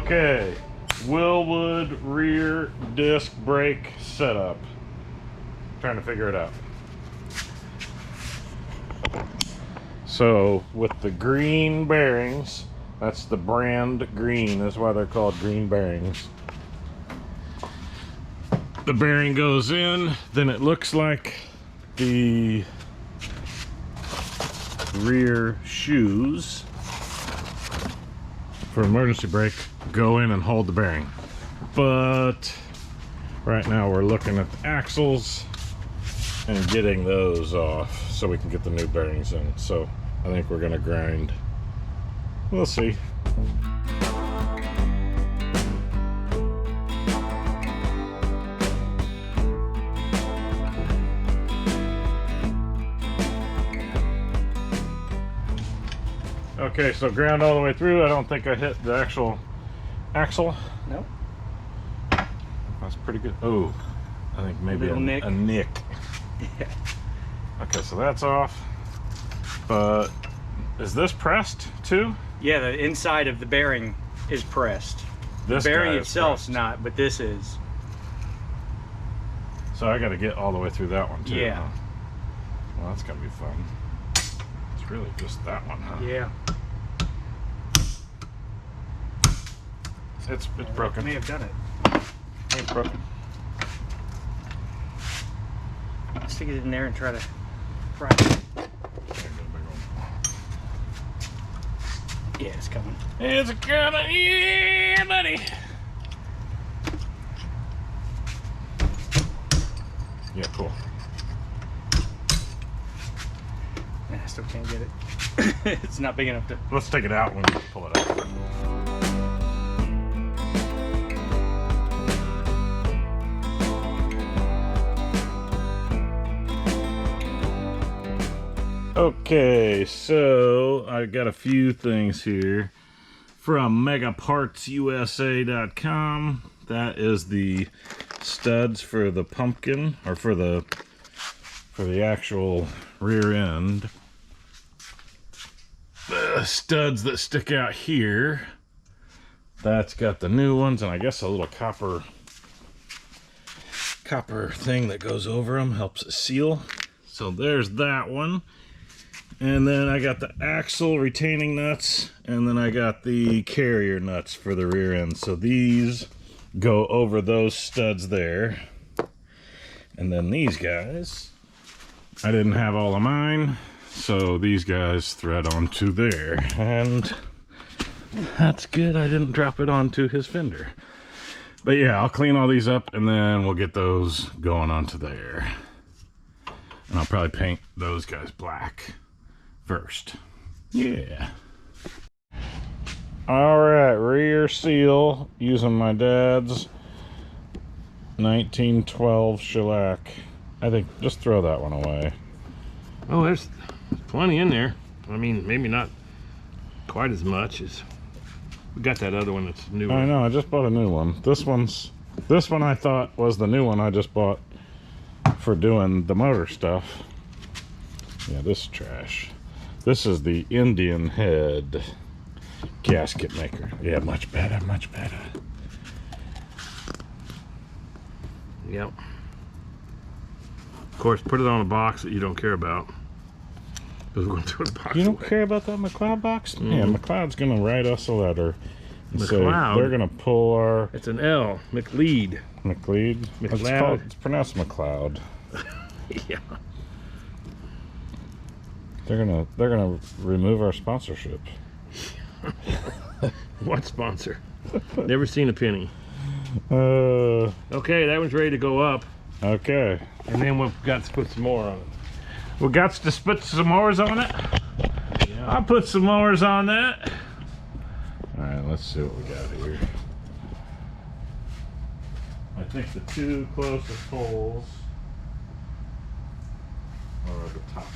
Okay, Wilwood rear disc brake setup. Trying to figure it out. So with the green bearings, that's the brand green, that's why they're called green bearings. The bearing goes in, then it looks like the rear shoes for emergency brake go in and hold the bearing. But right now we're looking at the axles and getting those off so we can get the new bearings in. So I think we're gonna grind. We'll see. Okay, so ground all the way through. I don't think I hit the actual axle. Nope. That's pretty good. Oh, I think maybe a nick. Yeah. Okay, so that's off. But is this pressed too? Yeah, the inside of the bearing is pressed. This the bearing guy is itself's pressed. not, but this is. So I got to get all the way through that one too. Yeah. Huh? Well, that's gonna be fun. It's really just that one, huh? Yeah. It's broken. I may have done it. It's broken. Stick it in there and try to fry it. Yeah, it's coming. It's coming, yeah, buddy. Yeah, cool. I still can't get it. It's not big enough to. Let's take it out when we pull it out. Okay, so I got a few things here from megapartsusa.com. That is the studs for the pumpkin, or for the actual rear end. The studs that stick out here, that's got the new ones, and I guess a little copper thing that goes over them helps it seal. So there's that one. And then I got the axle retaining nuts, and then I got the carrier nuts for the rear end. So these go over those studs there. And then these guys, I didn't have all of mine, so these guys thread onto there. And that's good, I didn't drop it onto his fender. But yeah, I'll clean all these up and then we'll get those going onto there. And I'll probably paint those guys black first. Yeah. All right, rear seal using my dad's 1912 shellac. I think just throw that one away. Oh, there's plenty in there. I mean, maybe not quite as much as we got that other one that's new. I know, I just bought a new one. This one I thought was the new one I just bought for doing the motor stuff. Yeah, this is trash. This is the Indian head gasket maker. Yeah, much better, much better. Yep. Of course, put it on a box that you don't care about. Because we're going to throw the box You don't away. care about that McLeod box? Yeah, McLeod's going to write us a letter. And say McLeod? they're going to pull our... It's an L. McLeod. McLeod? McLeod. It's pronounced McLeod. Yeah. They're gonna remove our sponsorship. What sponsor? Never seen a penny. Okay. Okay, that one's ready to go up. And And then we've got to put some more on it. we got to put some mores on it. Yeah. I'll put some mores on that. All right, let's see what we got here. I think the two closest holes are at the top.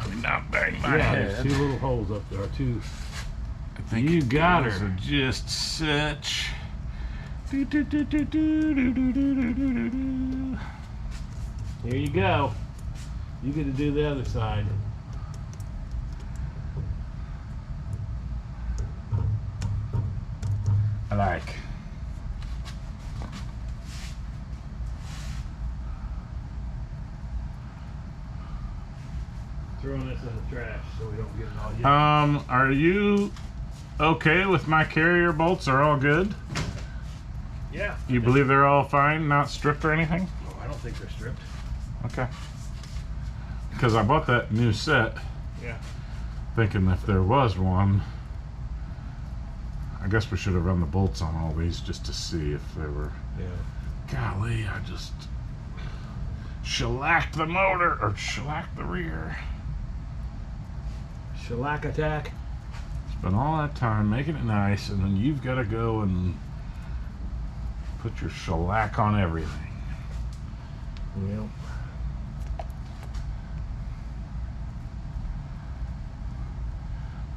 I'm not bang my Yeah, head. there's two little holes up there. Two. I think You got those her. are just such. Here you go. You get to do the other side. like. Throwing this in the trash so we don't get it all yet. Are you okay with my carrier bolts? Are all good? Yeah. You believe they're all fine, not stripped or anything? Oh, I don't think they're stripped. Okay. Because I bought that new set Yeah. thinking if there was one, I guess we should have run the bolts on all these just to see if they were. Yeah. Golly, I just shellacked the motor, or shellacked the rear. Shellac attack. Spent all that time making it nice, and then you've got to go and put your shellac on everything. Yep.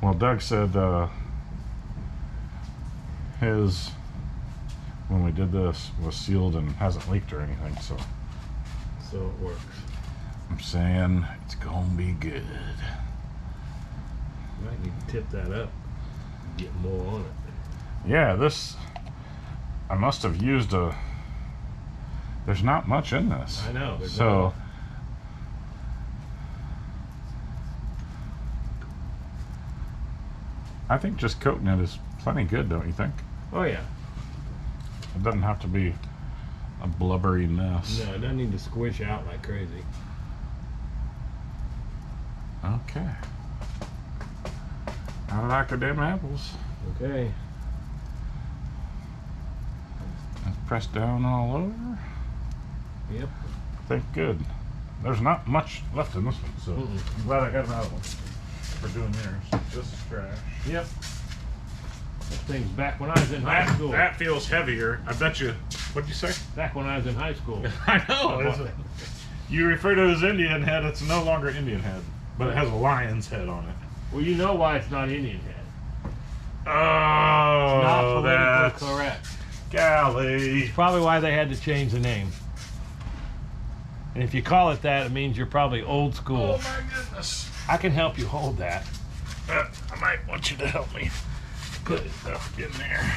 Well, Doug said his, when we did this, was sealed and hasn't leaked or anything, so So it works. I'm saying it's gonna be good. Might need to tip that up. Get more on it. Yeah, this, I must have used a, there's not much in this. I know. So, I think just coating it is plenty good, don't you think? Oh yeah. It doesn't have to be a blubbery mess. No, it doesn't need to squish out like crazy. Okay. I like the damn apples. Okay. It's pressed down all over. Yep. I think good. There's not much left in this one, so I'm glad I got another one for doing yours. This is trash. Yep. This thing's back when I was in high school. That feels heavier. I bet you. What'd you say? Back when I was in high school. I know. You refer to it as Indian head. It's no longer Indian head, but it has a lion's head on it. Well, you know why it's not Indian head. Oh, It's not politically that's correct. golly. Probably why they had to change the name. And if you call it that, it means you're probably old school. Oh my goodness. I can help you hold that. I might want you to help me put it up in there.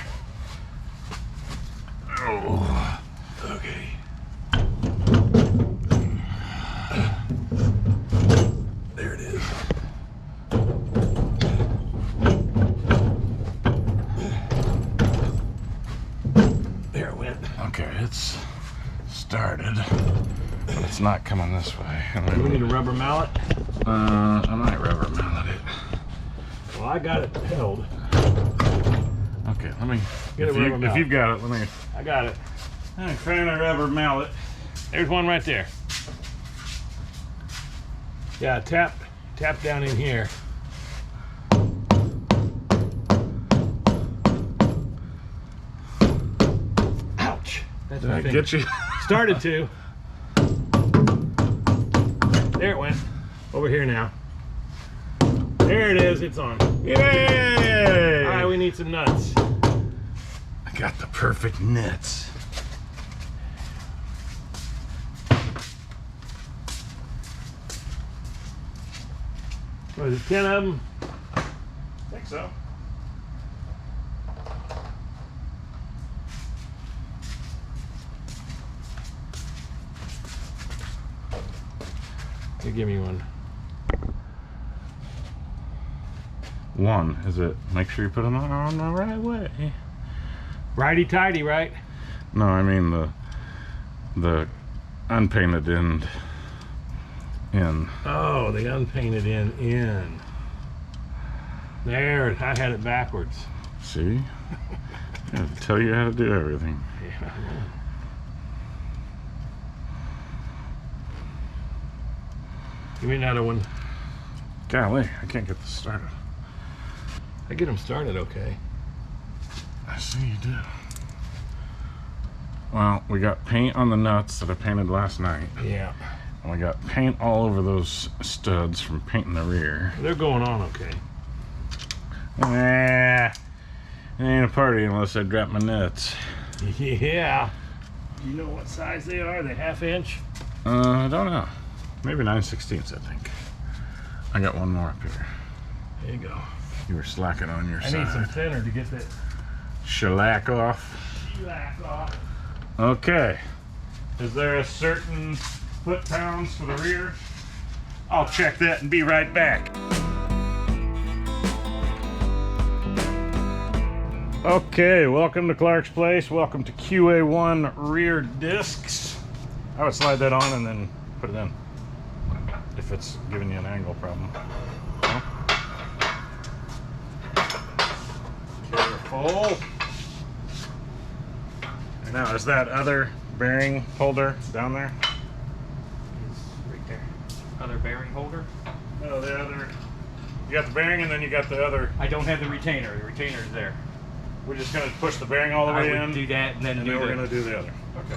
Oh, okay. There it is. There it went. Okay, it's started, but it's not coming this way. Do we need a rubber mallet? I might rubber mallet it. Well, I got it held. Okay, let me. Get a rubber If mallet. you've got it, let me. I got it. I'm trying a rubber mallet. There's one right there. Yeah, tap down in here. Ouch. That's Did my I finger. get you? Started to. There it went. Over here now. There it is. It's on. Yay! All right, we need some nuts. I got the perfect nuts. What is it, 10 of them? I think so. You give me one. One is it? Make sure you put them on the right way. Righty-tighty, right? No, I mean the unpainted end. In. Oh, the unpainted in. There, I had it backwards. See? I have to tell you how to do everything. Yeah. Give me another one. Golly, I can't get this started. I get them started okay. I see you do. Well, we got paint on the nuts that I painted last night. Yeah. And we got paint all over those studs from painting the rear. They're going on okay. Nah, it ain't a party unless I drop my nuts. Yeah. Do you know what size they are? They ½ inch? I don't know. Maybe 9/16, I think. I got one more up here. There you go. You were slacking on your I side. need some thinner to get that shellac off. Okay. Is there a certain foot-pounds for the rear? I'll check that and be right back. Okay, welcome to Clark's Place. Welcome to QA1 rear discs. I would slide that on and then put it in if it's giving you an angle problem. Careful. Now, is that other bearing holder down there? It's right there. Other bearing holder? No, the other. You got the bearing and then you got the other. I don't have the retainer. The retainer is there. We're just going to push the bearing all the way I would in. do that and then we're going to do the other. Okay.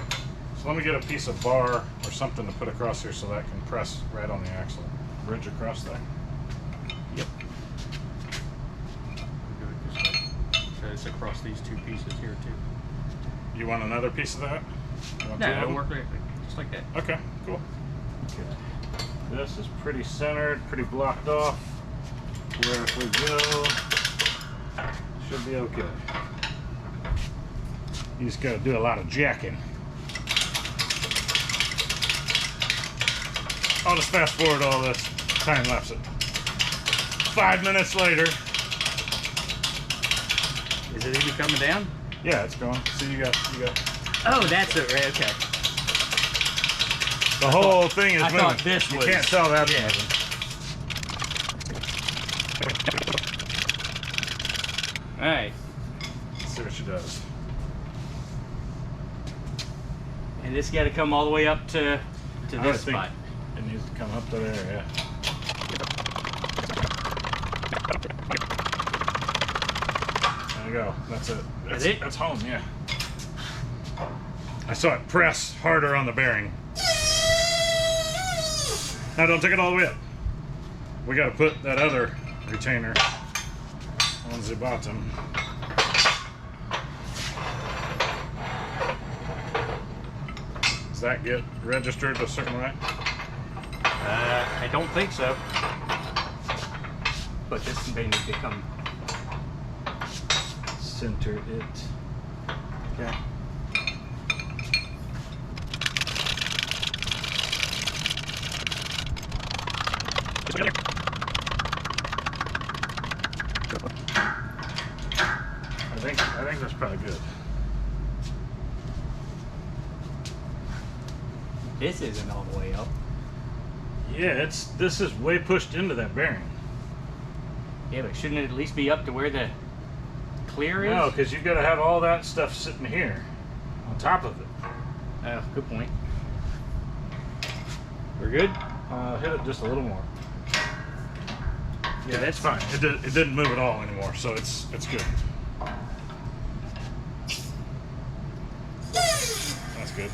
So let me get a piece of bar or something to put across here so that can press right on the axle. Bridge across there. Yep. Do it this way. So it's across these two pieces here too. You want another piece of that? You want No, two of it'll them? work right, just like that. Okay, cool. Okay. This is pretty centered, pretty blocked off. Where if we go, should be okay. You just got to do a lot of jacking. I'll just fast forward all this, time lapse it. 5 minutes later. Is it even coming down? Yeah, it's going. See, you got. Oh, that's it, right? Okay. The whole thing is I moving. thought this you was- can't tell that. yeah. Moving. All right. Let's see what she does. And this got to come all the way up to I would this think spot. it needs to come up to there, yeah. There you go. That's it. That's it? That's home, yeah. I saw it press harder on the bearing. Now don't take it all the way up. We got to put that other retainer on the bottom. Does that get registered a certain way? I don't think so. But this may need to come. Center it. Okay. I think that's probably good. This isn't all the way up. Yeah, this is way pushed into that bearing. Yeah, but shouldn't it at least be up to where the clear is? No, because you've got to have all that stuff sitting here on top of it. Good point. We're good? Hit it just a little more. Yeah, That's fine. It didn't move at all anymore, so it's good. That's good.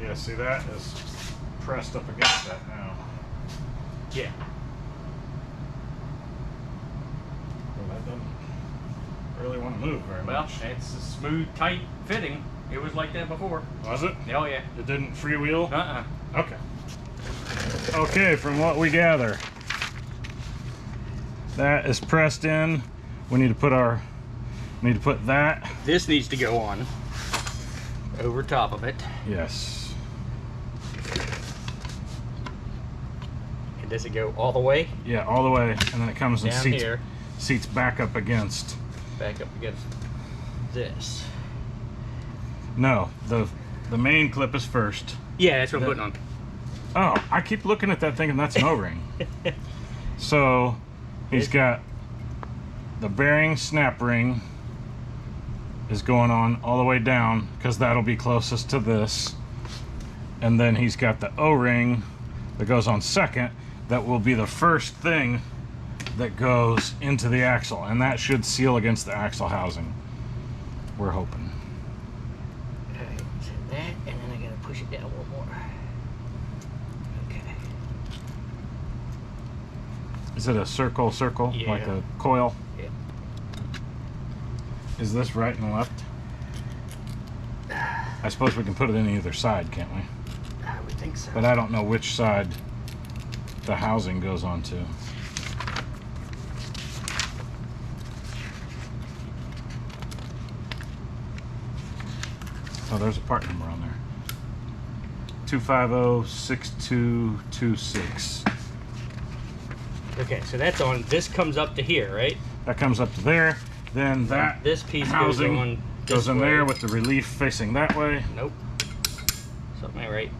Yeah, see that is pressed up against that now. Yeah. Well, that doesn't really want to move very Well, much. it's a smooth, tight fitting. It was like that before. Was it? Oh, yeah. It didn't freewheel? Uh-uh. Okay. Okay, from what we gather, that is pressed in. We need to put that. This needs to go on over top of it. Yes. And does it go all the way Yeah, all the way, and then it comes and down seats here, seats back up against. back up against this? No, the main clip is first. Yeah, that's what I'm putting on. Oh, I keep looking at that thing, and that's an O-ring. So he's got the bearing snap ring is going on all the way down because that'll be closest to this, and then he's got the O-ring that goes on second. That will be the first thing that goes into the axle, and that should seal against the axle housing. We're hoping. Alright, so that, and then I gotta push it down a little more. Okay. Is it a circle, like Yeah. a coil? Yeah. Is this right and left? I suppose we can put it in either side, can't we? I would think so. But I don't know which side the housing goes onto. Oh, there's a part number on there. 250-6226. Okay, so that's on. This comes up to here, right? That comes up to there. Then that this piece housing goes in way. there with the relief facing that way. Nope. Something ain't right.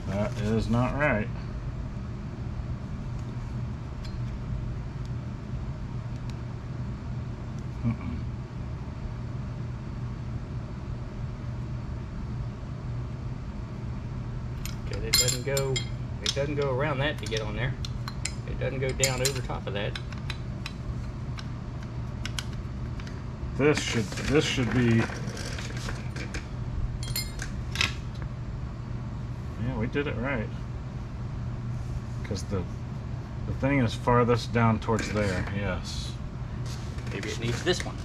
That is not right. Okay, it doesn't go around that to get on there. It doesn't go down over top of that. This should be. Yeah, we did it right. Because the thing is farthest down towards there. Yes. Maybe it needs this one.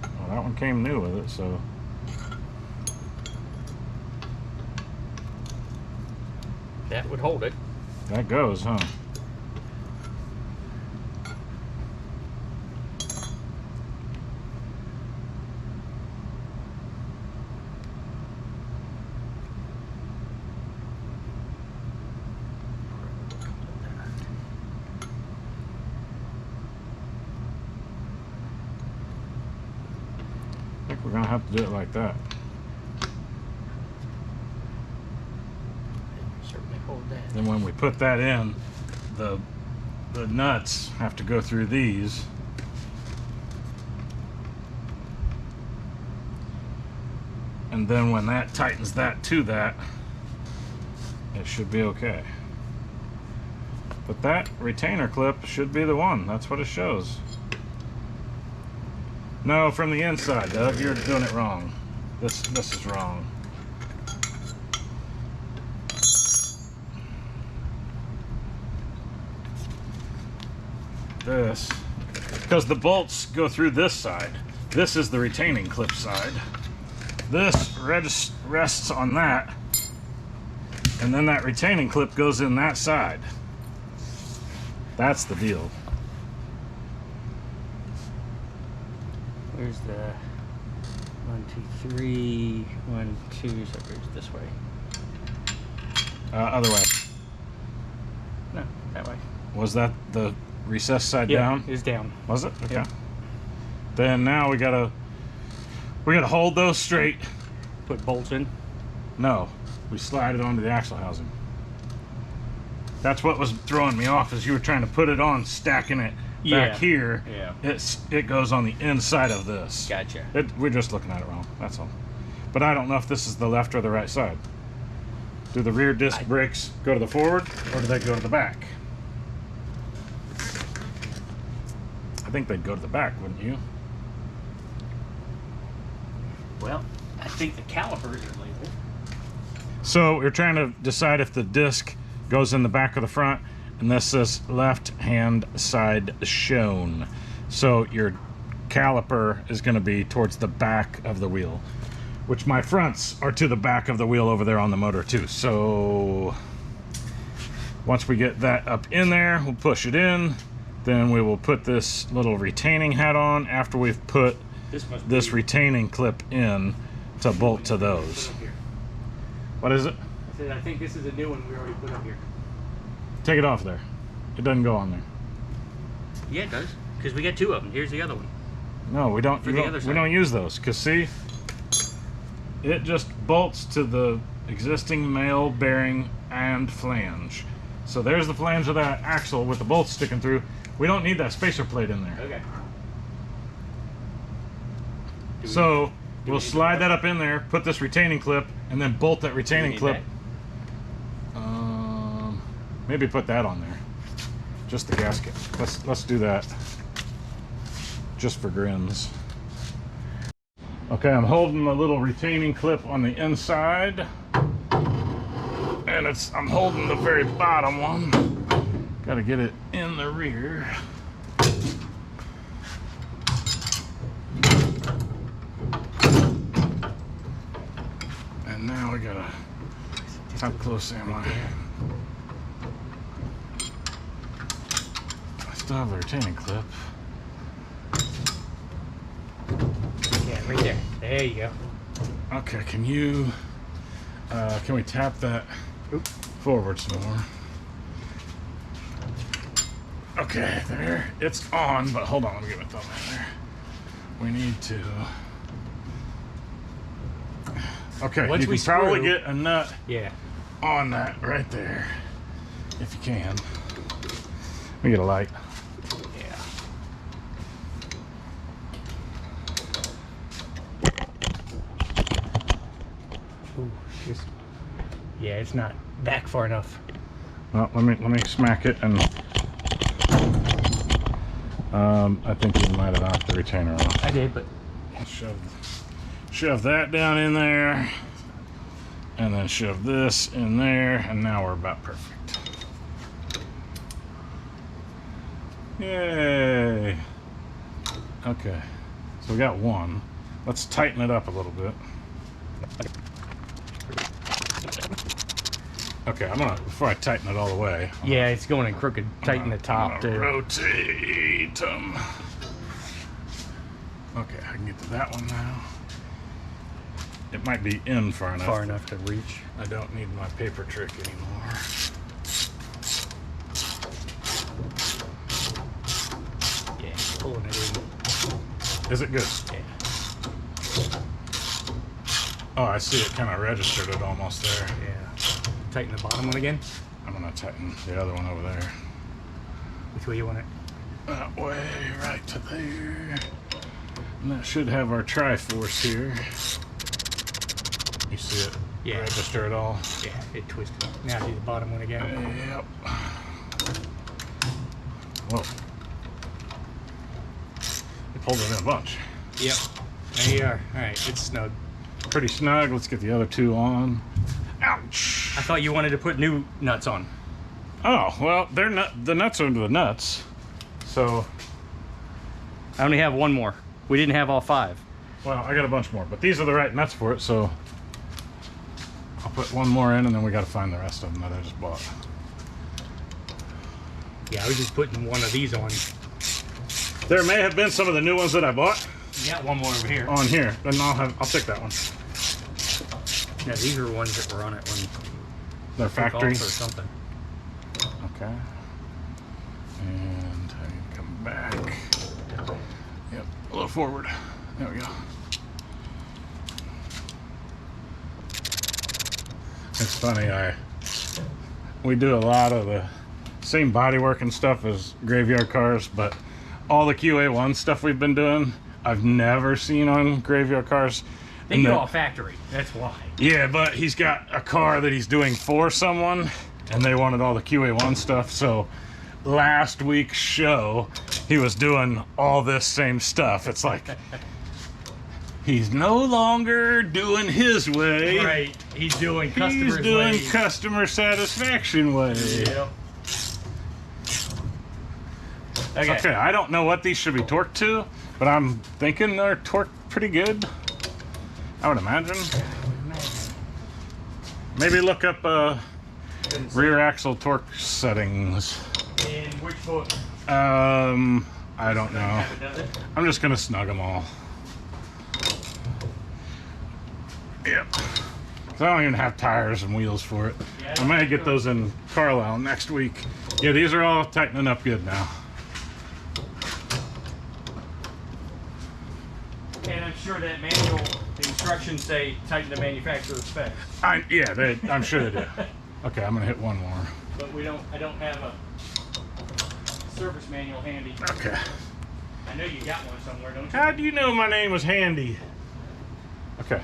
Well, that one came new with it, so. That would hold it. That goes, huh? I think we're gonna have to do it like that. Certainly hold that. Then when we put that in, the nuts have to go through these. And then when that tightens that to that, it should be okay. But that retainer clip should be the one. That's what it shows. No, from the inside, Doug. You're doing it wrong. This is wrong. This, because the bolts go through this side. This is the retaining clip side. This rests on that, and then that retaining clip goes in that side. That's the deal. Where's the 1, 2, 3, 1, 2? So it goes this way. Other way. No, that way. Was that the recessed side Yeah, down? it's down. Was it? Okay. Yeah. Then now we gotta hold those straight. Put bolts in. No, we slide it onto the axle housing. That's what was throwing me off, is you were trying to put it on, stacking it back here. Yeah. It goes on the inside of this. Gotcha. We're just looking at it wrong. That's all. But I don't know if this is the left or the right side. Do the rear disc brakes go to the forward, or do they go to the back? I think they'd go to the back, wouldn't you? Well, I think the calipers are labeled. So we're trying to decide if the disc goes in the back or the front, and this says left hand side shown. So your caliper is going to be towards the back of the wheel, which my fronts are to the back of the wheel over there on the motor too. So once we get that up in there, we'll push it in. Then we will put this little retaining hat on after we've put this retaining clip in to bolt to those. What is it? I said, I think this is a new one we already put up here. Take it off there. It doesn't go on there. Yeah, it does. Because we got two of them. Here's the other one. No, we don't. For the other side. We don't use those. Cause see, it just bolts to the existing male bearing and flange. So there's the flange of that axle with the bolts sticking through. We don't need that spacer plate in there. Okay. So we'll slide that up in there, put this retaining clip, and then bolt that retaining clip. Maybe put that on there. Just the gasket. Let's do that. Just for grins. Okay, I'm holding the little retaining clip on the inside, and I'm holding the very bottom one. Got to get it in the rear. now we gotta. How close am I? I still have the retaining clip. Yeah, right there. There you go. Okay, can you? Can we tap that forward some more? Okay, there. It's on, but hold on. Let me get my thumb in there. We need to. Okay, Once you we can probably screw- get a nut Yeah. on that right there, if you can. Let me get a light. Yeah. Ooh, yeah, it's not back far enough. Well, let me smack it, and I think you might have knocked the retainer off. I did, but Shove that down in there, and then shove this in there, and now we're about perfect. Yay! Okay, so we got one. Let's tighten it up a little bit. Okay, I'm gonna, before I tighten it all the way. yeah, it's going in crooked. Tighten the top I'm too. gonna rotate them. Okay, I can get to that one now. It might be in far enough. Far enough to reach. I don't need my paper trick anymore. Yeah, it's pulling it in. Is it good? Yeah. Oh, I see it kind of registered it almost there. Yeah. Tighten the bottom one again. I'm gonna tighten the other one over there. Which way you want it? That way, right to there. And that should have our Triforce here. You see it Yeah. register it all? Yeah, it twisted. Now do the bottom one again. Yep. Whoa. It pulled it in a bunch. Yep. There you are. All right, it's snug. Pretty snug. Let's get the other two on. Ouch! I thought you wanted to put new nuts on. Oh, well, they're not, the nuts are the nuts. So, I only have one more. We didn't have all 5. well, I got a bunch more, but these are the right nuts for it, so I'll put one more in, and then we got to find the rest of them that I just bought. Yeah, I was just putting one of these on. There may have been some of the new ones that I bought You got one more over here. on here, and I'll take that one. Yeah, these are ones that were on it when They're took off factory. or something. Okay. And I can come back. Yep, a little forward. There we go. It's funny, we do a lot of the same bodywork and stuff as Graveyard Cars, but all the QA1 stuff we've been doing, I've never seen on Graveyard Cars. They do all factory. That's why. Yeah, but he's got a car that he's doing for someone, and they wanted all the QA1 stuff, so last week's show, he was doing all this same stuff. It's like, he's no longer doing his way. Right. He's doing He's customers' doing ways. customer satisfaction way. Yep. Okay, I don't know what these should be torqued to, but I'm thinking they're torqued pretty good. I would imagine. Maybe look up rear axle torque settings. In which book? I don't know. Have it, does it? I'm just gonna snug them all. Yep. 'Cause I don't even have tires and wheels for it. Yeah, I might get those in Carlisle next week. Yeah, these are all tightening up good now. And I'm sure that manual, the instructions say tighten the manufacturer's specs. Yeah, I'm sure they do. Okay, I'm gonna hit one more. But I don't have a service manual handy. Okay. I know you got one somewhere, don't you? How do you know my name was Handy? Okay.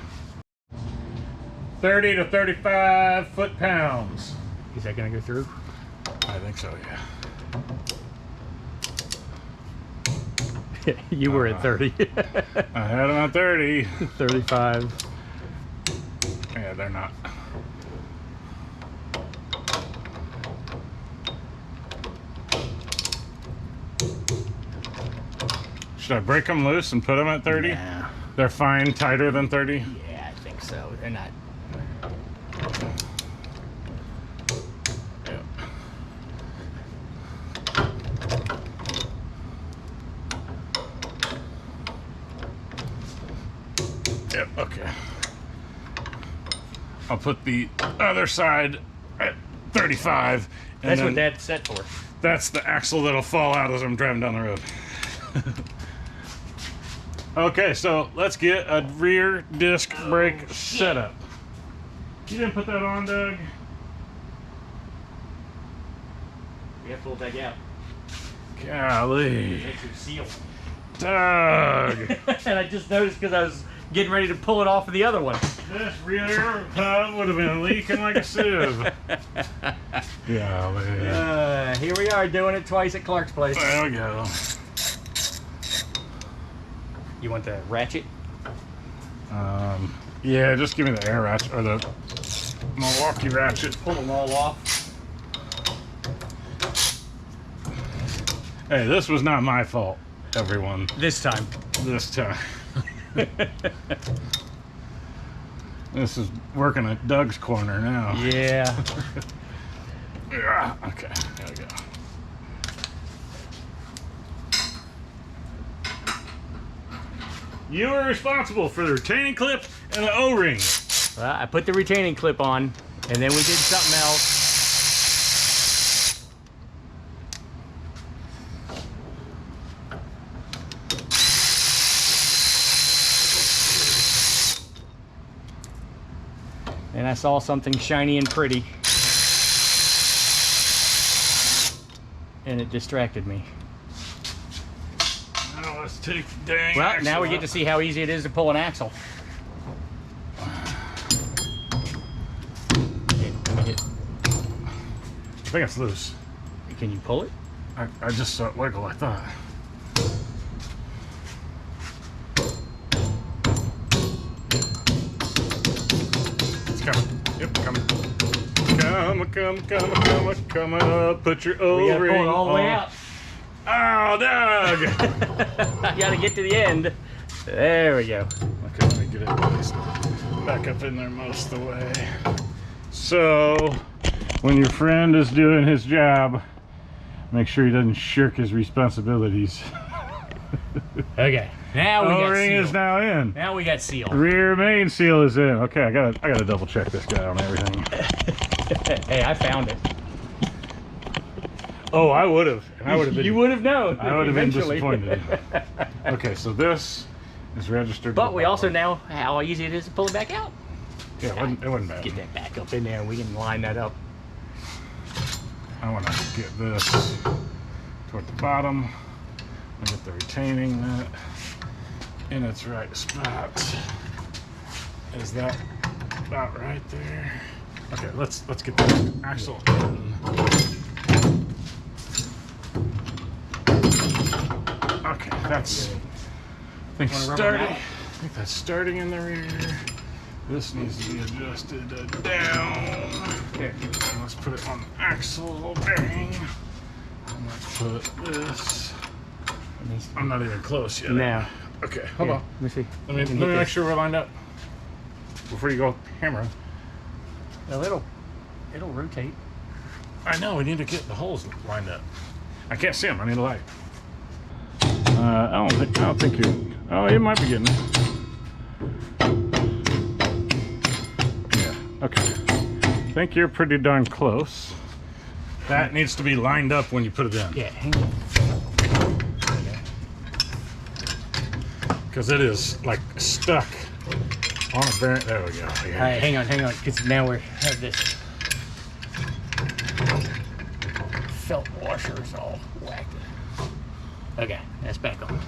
30 to 35 foot-pounds. Is that gonna go through? I think so, yeah. You were at 30. I had them at 30. 35. Yeah, they're not. Should I break them loose and put them at 30? Yeah. They're fine, tighter than 30? Yeah, I think so. They're not. put the other side at 35. And That's then what that's set for. that's the axle that'll fall out as I'm driving down the road. Okay, so let's get a rear disc brake setup. You didn't put that on, Doug? We have to pull it back out. Golly. It's your seal. Doug! And I just noticed because I was getting ready to pull it off of the other one. This rear hub would have been leaking like a sieve. Golly. Here we are doing it twice at Clark's place. There we go. You want the ratchet? Yeah, just give me the air ratchet, or the Milwaukee ratchet. Pull them all off. Hey, this was not my fault, everyone. This time. This time. This is working at Doug's corner now. Yeah. Yeah, okay, there we go. You are responsible for the retaining clip and the O-ring. Well, I put the retaining clip on, and then we did something else. And I saw something shiny and pretty. And it distracted me. Now let's take the dang Well, axle now we out. get to see how easy it is to pull an axle. I think it's loose. Can you pull it? I just saw it wiggle, I thought. It's coming. Yep, coming. Come up. Put your We gotta O-ring pull it all the way on. out. Oh, Doug! I gotta get to the end. There we go. Okay, let me get it placed back up in there most of the way. So, when your friend is doing his job, make sure he doesn't shirk his responsibilities. Okay. Now we got O-ring seal. is now in. Now we got seal. Rear main seal is in. Okay, I gotta double check this guy on everything. Hey, I found it. Oh, I would have. I would have been. You would have known. I would have been eventually. disappointed. Okay, so this is registered. to But the we also bottom. know how easy it is to pull it back out. Yeah, it wasn't bad. Get that back up in there and we can line that up. I want to get this toward the bottom and get the retaining nut in its right spot. Is that about right there? Okay, let's get the axle in. Okay, that's I think Wanna rub 'em starting. out? I think that's starting in the rear. This needs to be adjusted down. Here. And let's put it on the axle bearing. And let's put this. I'm not even close yet. Now. Okay, hold Here, on. Let me see. Let me Can make hit this. sure we're lined up before you go hammer. Well, it'll rotate. I know, we need to get the holes lined up. I can't see them. I need a light. I don't think you're. Oh, you might be getting it. Yeah. Okay. I think you're pretty darn close. That needs to be lined up when you put it in. Yeah, hang on. Because it is like stuck on a bearing. There we go. All right, hang on, because now we have this felt washer is all whacked. Okay, that's back on.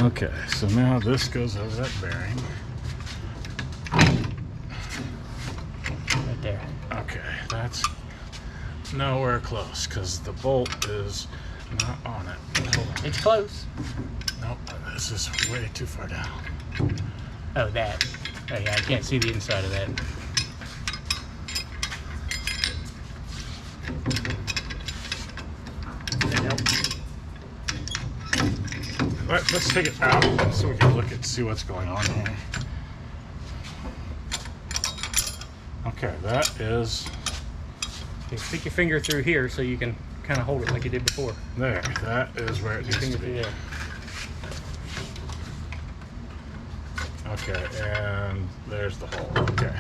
Okay, so now this goes over that bearing. Right there. Okay, that's nowhere close because the bolt is not on it. Hold on. It's close. Nope, this is way too far down. Oh, that. Oh, yeah, I can't see the inside of that. That help? Let's take it out so we can look and see what's going on here. Okay, that is Okay, stick your finger through here so you can kind of hold it like you did before. there. That is where it needs Finger to through be. there. Okay, and there's the hole. Okay.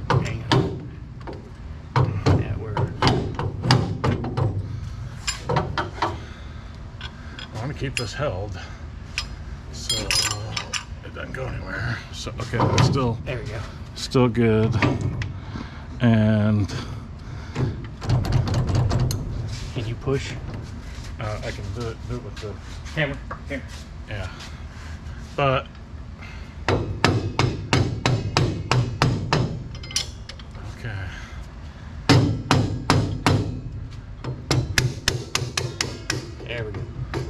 Hang on. Yeah, I want to keep this held so it doesn't go anywhere. So okay, that's there we go. still good. And Can you push? I can do it with the Camera. yeah. But okay. There we go.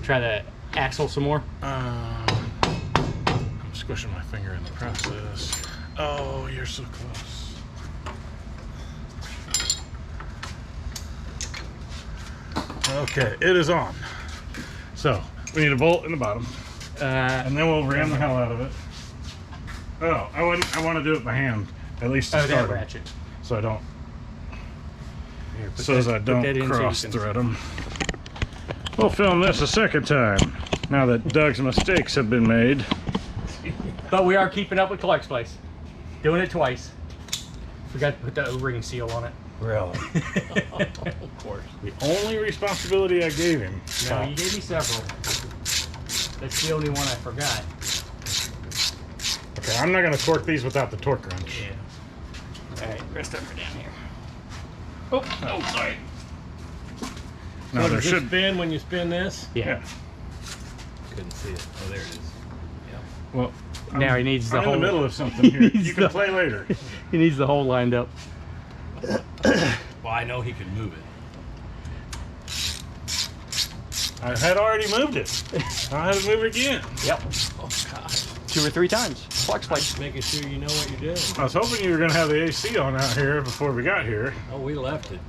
Try the axle some more. I'm squishing my finger in the process. Oh, you're so close. Okay, it is on. So we need a bolt in the bottom, and then we'll ram the hell out of it. Oh, I want to do it by hand, at least to that start 'em, ratchet. so I don't, Here, put so as I put that in don't so you cross can- thread them. We'll film this a second time now that Doug's mistakes have been made. But we are keeping up with Clark's place. Doing it twice. Forgot to put the O-ring seal on it. Really? Of course. The only responsibility I gave him. No, you gave me several. That's the only one I forgot. Okay, I'm not going to torque these without the torque wrench. Yeah. Alright, rest over down here. Oh, sorry. Now there should be. spin when you spin this? Yeah. Couldn't see it. Oh, there it is. Well, Now he needs the I'm whole. in the middle of something here. needs You can the- play later. He needs the hole lined up. Well, I know he can move it. I had already moved it. I had to move it again. Yep. Oh, God. 2 or 3 times. Clark's place. Just making sure you know what you're doing. I was hoping you were going to have the AC on out here before we got here. Oh, we left it.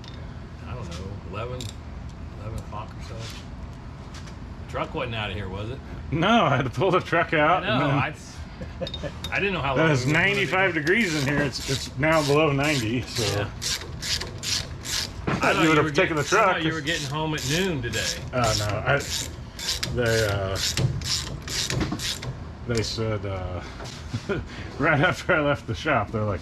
I don't know, 11 o'clock or so. The truck wasn't out of here, was it? No, I had to pull the truck out. No, I didn't know how Then long. it's we were gonna be- 95 degrees in here. It's now below 90. So Yeah. I thought you would have taken the I truck. thought you were getting home at noon today. No, they said right after I left the shop, they're like,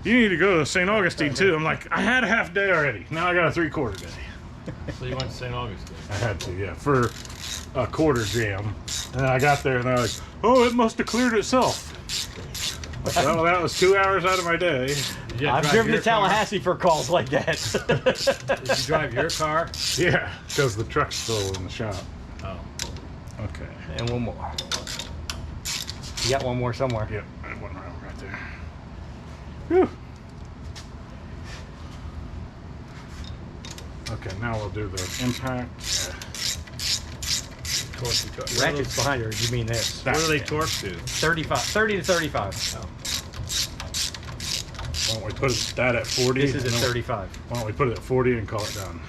"You need to go to St. Augustine too." I'm like, "I had a half day already. Now I got a 3/4 day." So you went to St. Augustine. I had to, yeah, for a quarter jam. And I got there and they're like, "Oh, it must have cleared itself." Well, that was 2 hours out of my day. Did you I've drive driven your to Tallahassee for calls like that. car? Did you drive your car? Yeah, because the truck's still in the shop. Oh. Okay. And one more. You got one more somewhere. Yep, I have one right there. Whew. Okay, now we'll do the impact. Ratchet's behind her. You mean this? What do they torque to? 30 to 35. Why don't we put that at 40? This is at No, 35 Why don't we put it at 40 and call it done?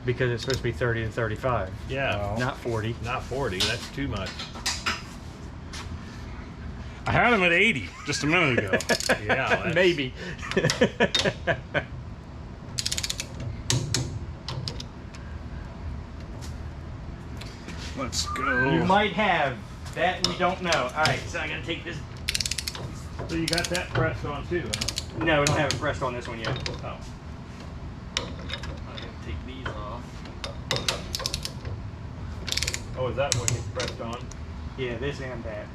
because it's supposed to be 30 to 35, Yeah. not 40. Not 40. That's too much. I had him at 80 just a minute ago. Yeah. That's, Maybe. Let's go. You might have. That we don't know. All right, so I gotta take this. So you got that pressed on too, huh? No, we don't have it pressed on this one yet. Oh. I gotta take these off. Oh, is that what you pressed on? Yeah, this and that.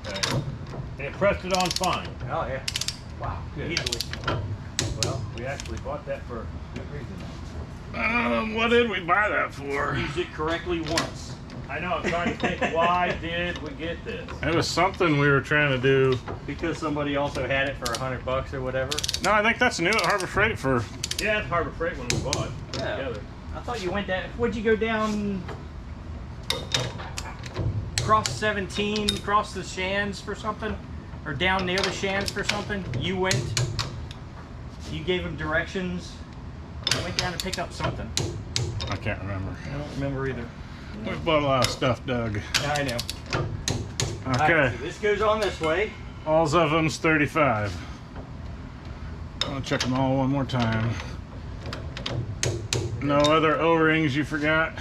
Okay. And it pressed it on fine. Oh yeah. Wow. Good. Easily. Well, we actually bought that for good reason. What did we buy that for? Used it correctly once. I know, I'm trying to think, why did we get this? It was something we were trying to do. Because somebody also had it for $100 or whatever. No, I think that's new at Harbor Freight for. Yeah, it's Harbor Freight when we bought it Yeah. together. I thought you went down. Would you go down? Cross 17, cross the Shands for something, or down near the Shands for something. You went. You gave him directions. You went down to pick up something. I can't remember. I don't remember either. We bought a lot of stuff, Doug. I know. Okay. Alright, so this goes on this way. All of them's 35. I'll check them all one more time. No other O-rings you forgot?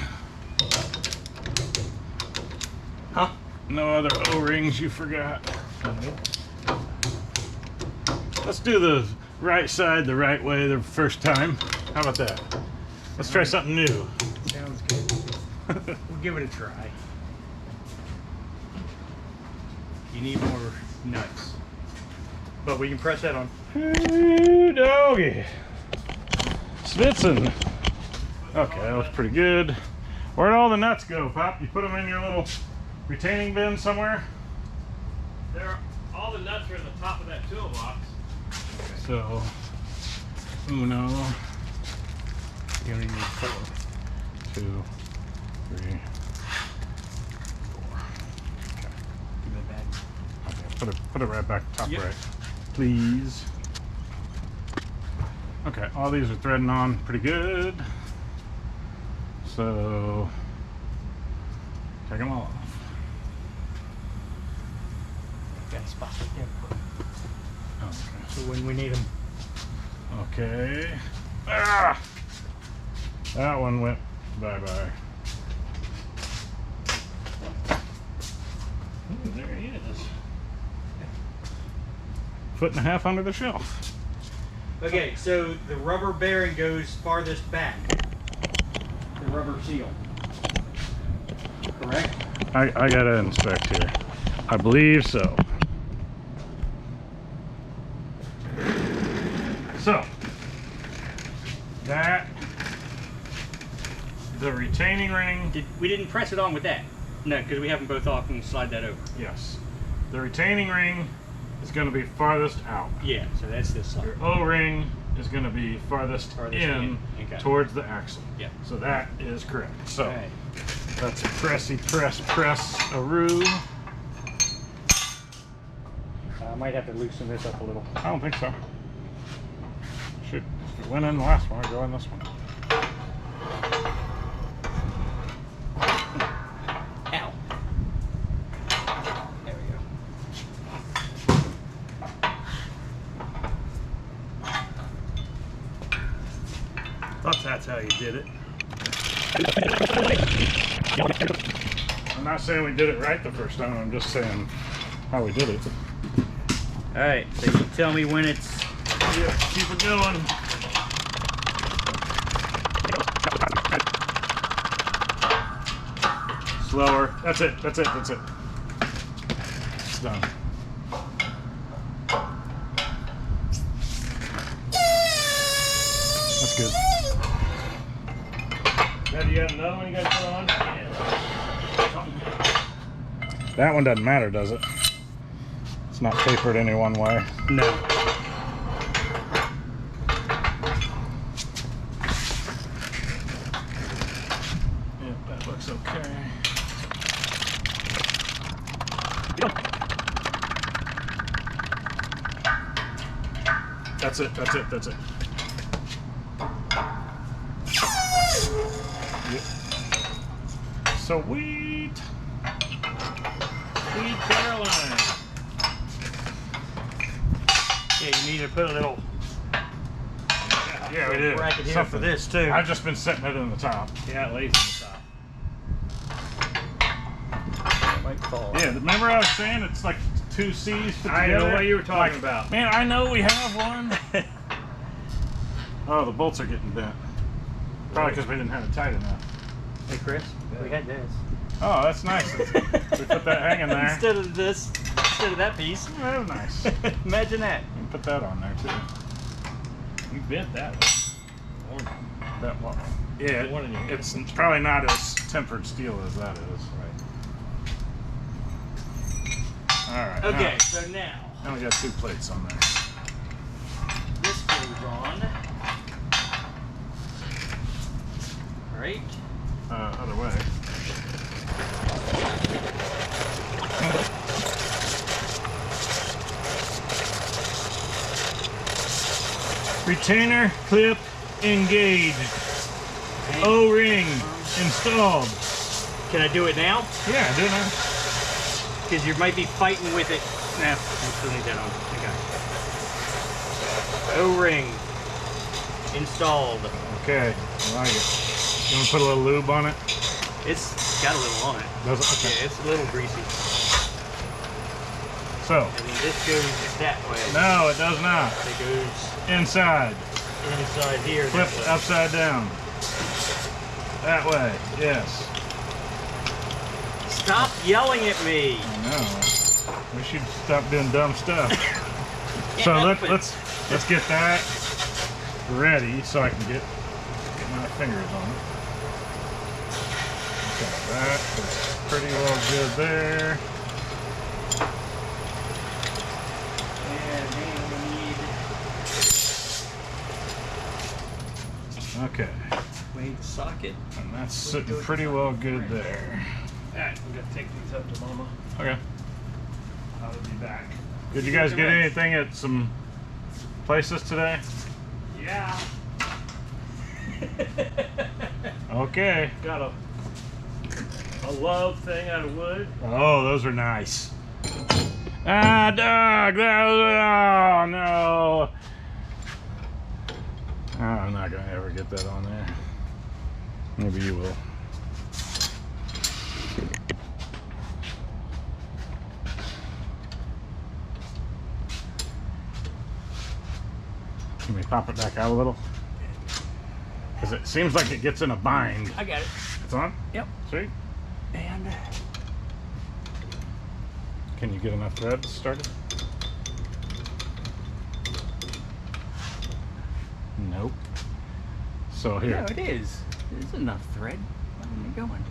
No other O-rings you forgot. Let's do the right side the right way the first time. How about that? Let's try something new. Sounds good. We'll give it a try. You need more nuts. But we can press that on. Ooh, doggy. Spitzen. Okay, that was pretty good. Where'd all the nuts go, Pop? You put them in your little retaining bin somewhere? All the nuts are in the top of that toolbox. So, uno, You only need 4. 2, 3, 4. Give me a bag. Okay, put it right back top Yep. right, please. Okay, all these are threading on pretty good. So, take them all off. Got a spot right there. Okay. So when we need them. Okay. Ah! That one went bye-bye. Ooh, there he is. 1.5 feet under the shelf. Okay, so the rubber bearing goes farthest back. The rubber seal. Correct? I gotta inspect here. I believe so. So, that, the retaining ring, We didn't press it on with that. No, because we have them both off and slide that over. yes. The retaining ring is gonna be farthest out. Yeah, so that's this side. Your O-ring is gonna be farthest Farthest in in, okay. towards the axle. Yeah. So that is correct. So, Alright. that's a press-a-roo. I might have to loosen this up a little. I don't think so. Should, if it went in the last one, I'll go in this one. Ow. There we go. Thought that's how you did it. I'm not saying we did it right the first time, I'm just saying how we did it. Alright, so you tell me when it's... Yeah, keep it going. Slower. That's it. That's it. That's it. It's done. That's good. Now, do you have another one you got to put on? Yeah. That one doesn't matter, does it? It's not tapered any one way. No. Yep, that looks okay. That's it, that's it, that's it. Yep. Sweet. Sweet Caroline. Yeah, you need to put a little Yeah, we did. bracket here Something. for this too. I've just been setting it in the top. Yeah, it lays in the top. It might fall. Yeah, remember I was saying it's like 2 C's put I together? know what you were talking Like, about. Man, I know we have one. Oh, the bolts are getting bent. Probably because we didn't have it tight enough. Hey Chris, we had this. Oh, that's nice. We put that hanging there. Instead of this, instead of that piece. Oh, that was nice. Imagine that. You can put that on there too. You bent that one. That one. Yeah, One in your hand. it's probably not as tempered steel as that is. All right. Okay, so now Now we got 2 plates on there. this goes on. Right. Other way. Retainer clip engaged. O-ring installed. Can I do it now? Yeah, do it now. Because you might be fighting with it. Nah, we still need that on. Okay. O-ring installed. Okay, I like it. You want to put a little lube on it? It's got a little on it. Does it? Okay. Yeah, it's a little greasy. So. And then this goes that way. No, it does not. It goes Inside. inside here. Flipped upside down. That way. Yes. Stop yelling at me. I know. We should stop doing dumb stuff. So let's get that ready so I can get my fingers on it. Okay, that is pretty well good there. And then Okay, we need the socket. and that's sitting pretty well good there. Alright, we gotta take these up to Mama. Okay. I'll be back. Did you guys get anything at some places today? Yeah. Okay. Got a love thing out of wood. Oh, those are nice. Ah, dog! Oh, no! Oh, I'm not gonna ever get that on there. Maybe you will. Can we pop it back out a little? Because it seems like it gets in a bind. I got it. It's on? Yep. Sweet. And Can you get enough thread started? Nope. So here. no, it is. There's enough thread. Where am I going?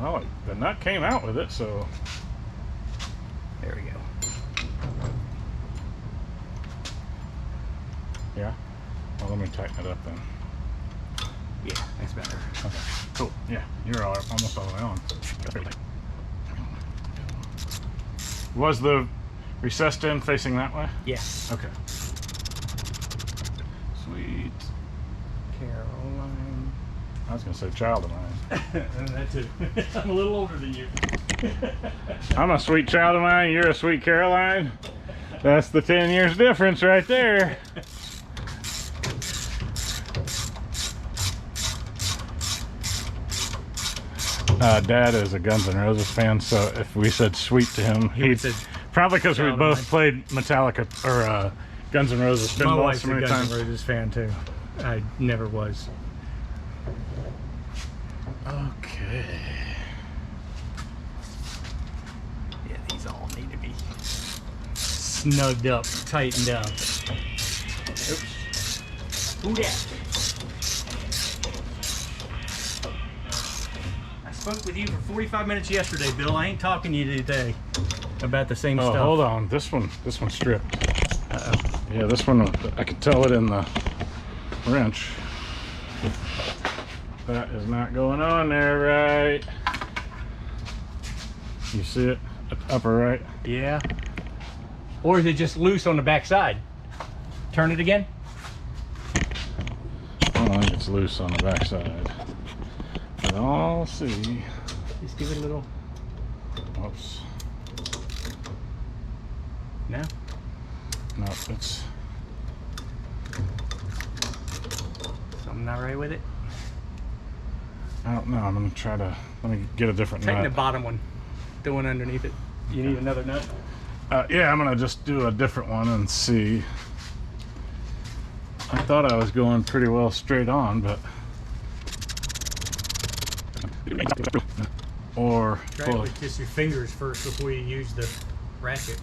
Well, the nut came out with it, so. There we go. Yeah. Well, let me tighten it up then. Yeah, that's better. Okay. Cool. Yeah, you're almost all the way on. Was the recessed end facing that way? Yeah. Okay. Sweet. Caroline. I was gonna say child of mine. That too. I'm a little older than you. I'm a sweet child of mine. You're a sweet Caroline. That's the 10 years difference right there. Dad is a Guns N' Roses fan, so if we said sweet to him, he'd said probably because we child of both mine. played Metallica or Guns N' Roses My pinball wife's so a many Guns times. N' Roses fan too. I never was. Okay. Yeah, these all need to be snugged up, tightened up. Oops. Who that? I spoke with you for 45 minutes yesterday, Bill. I ain't talking to you today about the same Oh, stuff. hold on. This one stripped. Yeah, this one, I could tell it in the wrench. That is not going on there right. You see it? Upper right? Yeah. Or is it just loose on the back side? Turn it again. I don't think it's loose on the back side. But I'll see. Just give it a little. Oops. No. No, it's. Something not right with it. I don't know. I'm gonna try to. Let me get a different Tighten the nut. bottom one. The one underneath it. You need another nut? Yeah, I'm gonna just do a different one and see. I thought I was going pretty well straight on, but. Or. Try it with just your fingers first before you use the ratchet.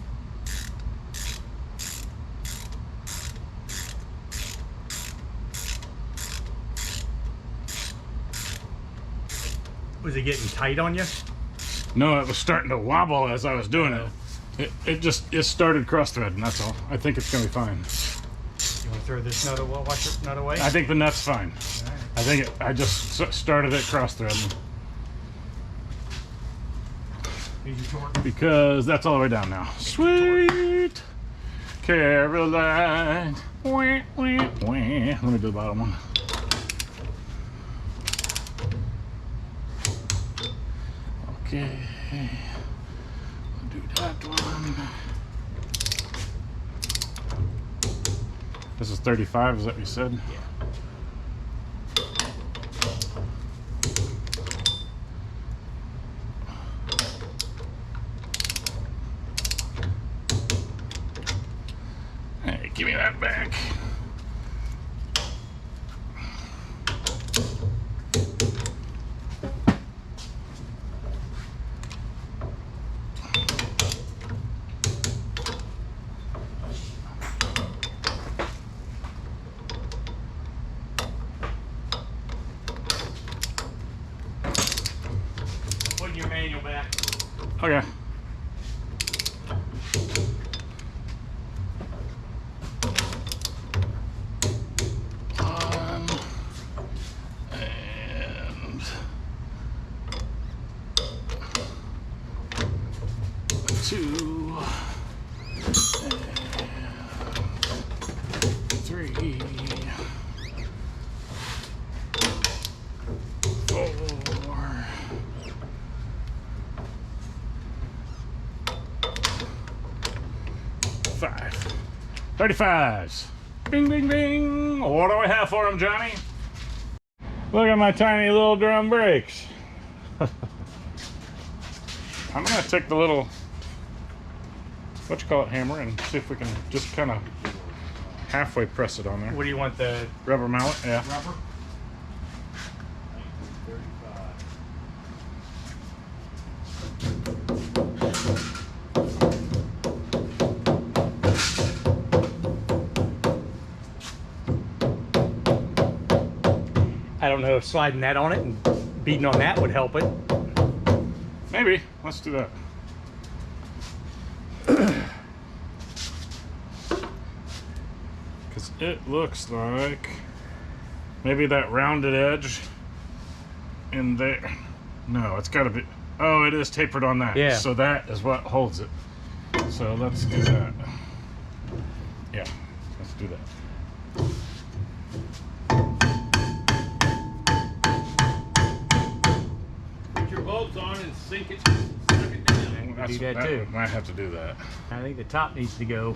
Was it getting tight on you? No, it was starting to wobble as I was doing it. It started cross thread, and that's all. I think it's gonna be fine. You want to throw this nut away? Watch it nut away? I think the nut's fine. All right. I think I just started it cross threading Use your torque. because that's all the way down now. Sweet Caroline. Wah, wah, wah. Let me do the bottom one. Okay. We'll do that one. This is 35, is that what you said? Yeah. Give me that back. Putting your manual back. Okay. One and two and three, 4. 5. 35s. Bing, bing, bing. What do I have for him, Johnny? Look at my tiny little drum brakes. I'm gonna take the little, hammer and see if we can just kind of halfway press it on there. What do you want, the Rubber mallet? Yeah. rubber? I don't know if sliding that on it and beating on that would help it. Maybe. Let's do that. Because it looks like maybe that rounded edge in there. No, it's got to be. Oh, it is tapered on that. Yeah. So that is what holds it. So let's do that. Yeah, let's do that. Put your bolts on and sink it down. Do that too. Might have to do that. I think the top needs to go.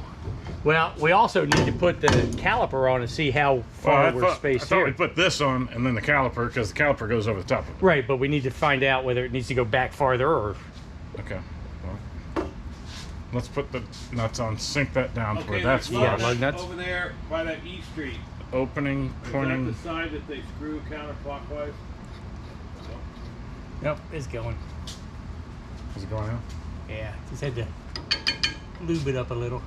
Well, we also need to put the caliper on and see how far we're I spaced thought here. we put this on and then the caliper, because the caliper goes over the top of it. Right, but we need to find out whether it needs to go back farther or. Okay. Well, let's put the nuts on, sink that down to where Okay, that's there's Yeah, flush. lug nuts. over there by that E Street. Opening, Is pointing. that the side that they screw counterclockwise? Nope, it's going. Is it going out? Yeah, just had to lube it up a little.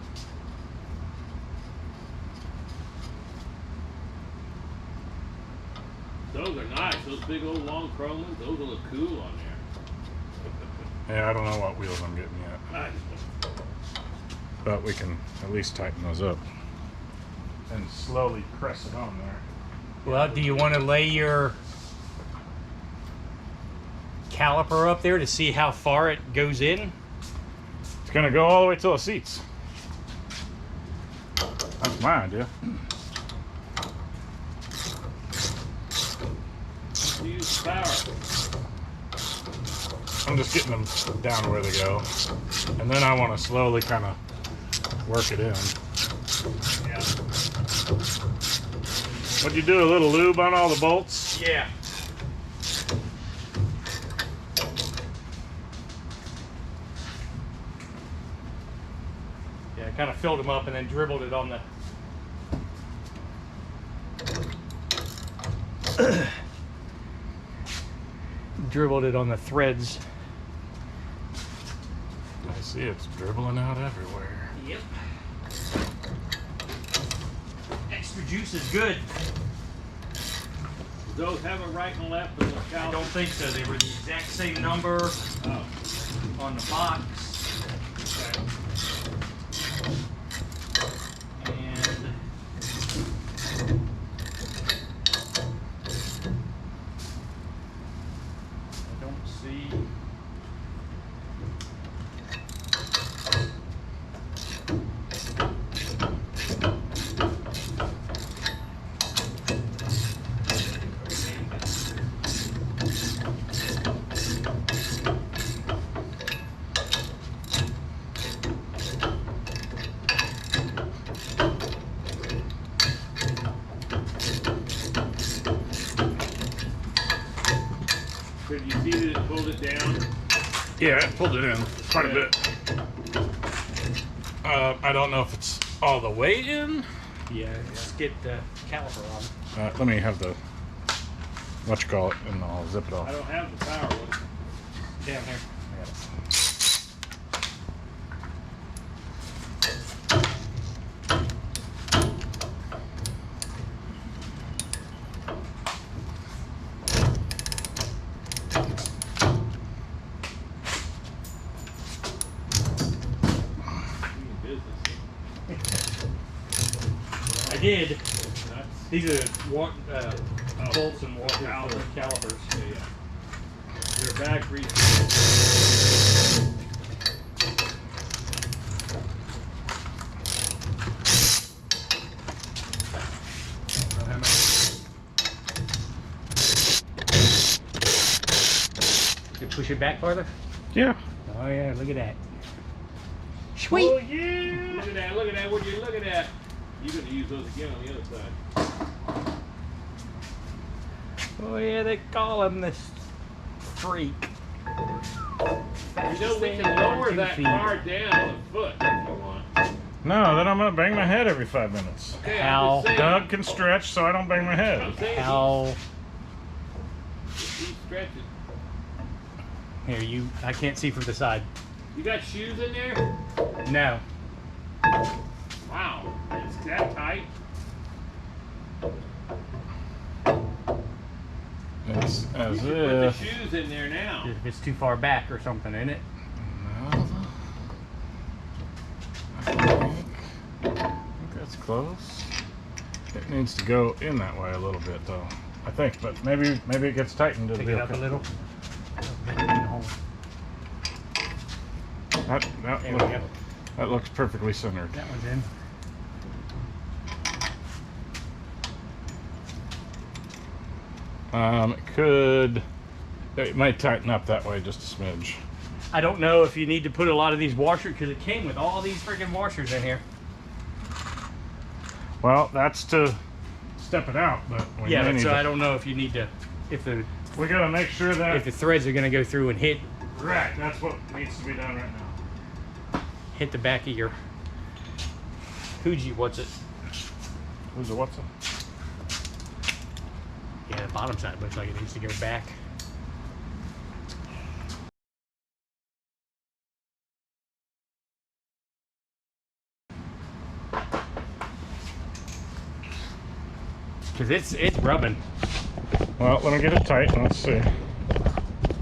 Those are nice. Those big old long chrome ones. Those will look cool on there. Yeah, I don't know what wheels I'm getting yet, Nice. but we can at least tighten those up and slowly press it on there. Well, do you want to lay your caliper up there to see how far it goes in? It's gonna go all the way till the seats. That's my idea. Let's use power. I'm just getting them down to where they go, and then I want to slowly kind of work it in. Yeah. Would you do a little lube on all the bolts? Yeah. Yeah, I kind of filled them up and then dribbled it on the. Dribbled it on the threads. I see it's dribbling out everywhere. Yep. Extra juice is good. Do those have a right and left on the I caliper? don't think so. They were the exact same number Oh. on the box. And I don't see. Did you see that it pulled it down? Yeah, it pulled it in quite a bit. I don't know if it's all the way in. Yeah, let's get the caliper on. Let me have the whatchamacallit and I'll zip it I off. don't have the power one. Down here. I did. These are bolts and water calipers. Yeah. They're factory. You push it back farther? Yeah. Oh yeah, look at that. Oh Sweet. yeah! Look at that! Look at that! What you look at that? You're gonna use those again on the other side. Oh yeah, they call him this freak. You know we can lower that car down a foot if you want. No, then I'm gonna bang my head every 5 minutes. Okay, How? I'm just saying. Doug can stretch so I don't bang my head. I'm saying How? he's stretching. Here, I can't see from the side. You got shoes in there? No. Wow, it's that tight. It's You as should put the if. shoes in there now. If it's too far back or something, isn't it? No. I think that's close. It needs to go in that way a little bit though. I think, but maybe it gets tightened. Pick it up a little. That, There we go. that looks perfectly centered. That one's in. It might tighten up that way just a smidge. I don't know if you need to put a lot of these washers because it came with all these freaking washers in here. Well, that's to step it out, but we Yeah, may but need so to, I don't know if you need to, we gotta make sure that if the threads are gonna go through and hit right. That's what needs to be done right now. the back of your Fuji. What's it? Who's the what's it? Yeah, the bottom side looks like it needs to go back. Cause it's rubbing. Well, let me get it tight and let's see.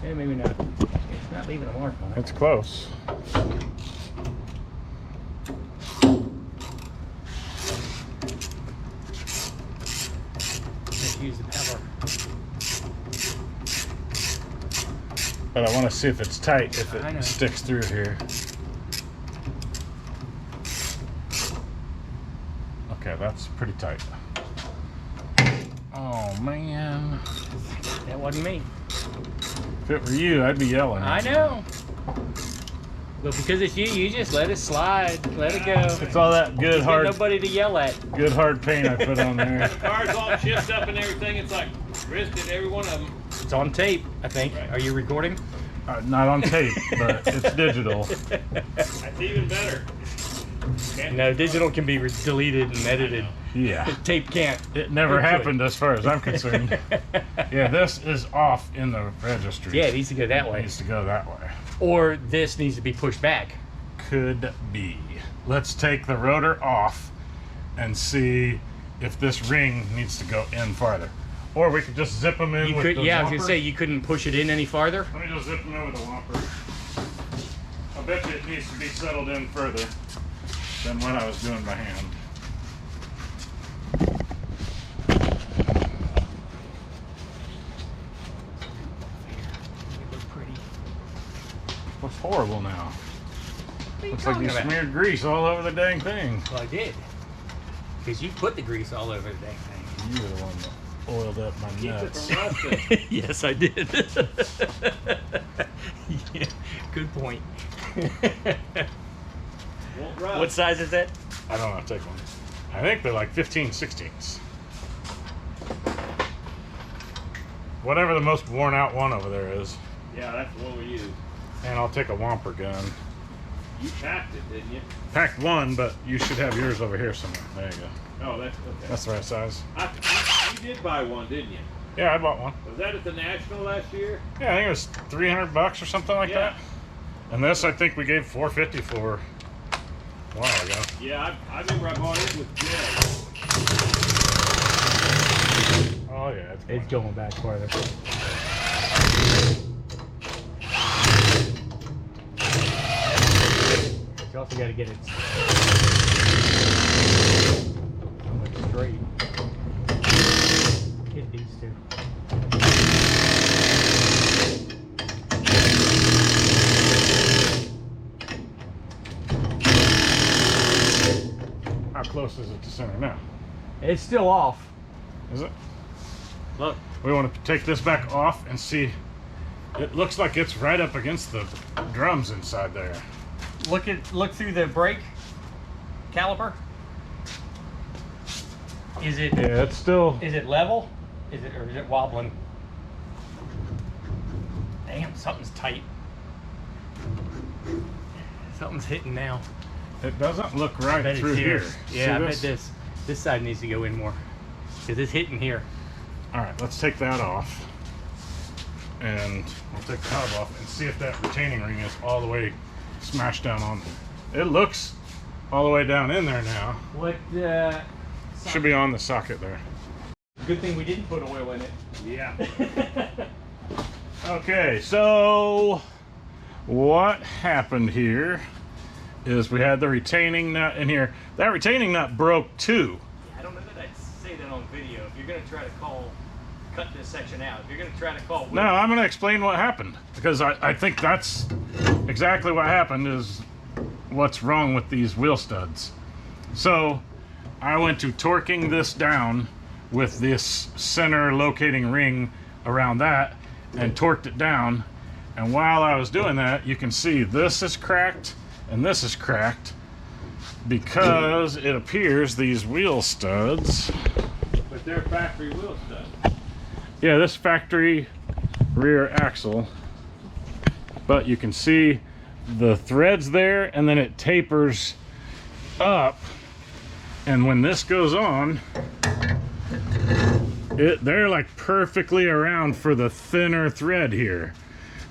Yeah, maybe not. It's not leaving a mark on it. It's close. Just use the power. But I want to see if it's tight, if I know. it sticks through here. Okay, that's pretty tight. Oh man. That wasn't me. If it were you, I'd be yelling. I know. But because it's you, you just let it slide. Let it go. It's all that good Get hard, nobody to yell at. good hard paint I put on there. The car's all chipped up and everything. It's like wristed every one of them. It's on tape, I think. Right. Are you recording? Not on tape, but it's digital. That's even better. No, digital can be deleted and edited. Yeah. Tape can't. It never It could. happened as far as I'm concerned. Yeah, this is off in the registry. Yeah, it needs to go that It way. needs to go that way. Or this needs to be pushed back. Could be. Let's take the rotor off and see if this ring needs to go in farther. Or we could just zip them in You with could, the yeah, I was whomper. gonna say you couldn't push it in any farther. Let me just zip them in with the whomper. I bet you it needs to be settled in further than what I was doing by hand. Look pretty. Looks horrible now. What are you Looks like talking you about? smeared grease all over the dang thing. Well, I did. Because you put the grease all over the dang thing. You were the one that oiled up my Keeps it nuts. from rusting. Yes, I did. Yeah, good point. Won't rust. What size is that? I don't know, take one. I think they're like 15/16. Whatever the most worn out one over there is. Yeah, that's the one we use. And I'll take a whomper gun. You packed it, didn't you? Packed one, but you should have yours over here somewhere. There you go. Oh, that's okay. That's the right size. You did buy one, didn't you? Yeah, I bought one. Was that at the National last year? Yeah, I think it was $300 or something like Yeah. that. And this, I think we gave $450 for a while ago. Yeah, I remember I bought it with Jay. Oh yeah, It's going back farther. You also got to get it straight. Hit these two. How close is it to center now? It's still off. Is it? Look. We want to take this back off and see. It looks like it's right up against the drums inside there. Look through the brake caliper. Is it Yeah, it's still. is it level? Is it wobbling? Damn, something's tight. Something's hitting now. It doesn't look I right bet through it's here. here. Yeah, See I this? bet this side needs to go in more. Because it's hitting here. All right, let's take that off. And we'll take the hub off and see if that retaining ring is all the way smashed down on there. It looks all the way down in there now. What Should be on the socket there. good thing we didn't put oil in it. Yeah. Okay, so what happened here is we had the retaining nut in here. That retaining nut broke too. I don't know that I'd say that on video. If you're gonna try to cut this section out, if you're gonna try to call No, I'm going to explain what happened because I think that's exactly what happened is what's wrong with these wheel studs. So I went to torquing this down with this center locating ring around that and torqued it down. And while I was doing that, you can see this is cracked and this is cracked because it appears these wheel studs. But they're factory wheel studs. Yeah, this factory rear axle, but you can see the threads there and then it tapers up, and when this goes on, they're like perfectly around for the thinner thread here.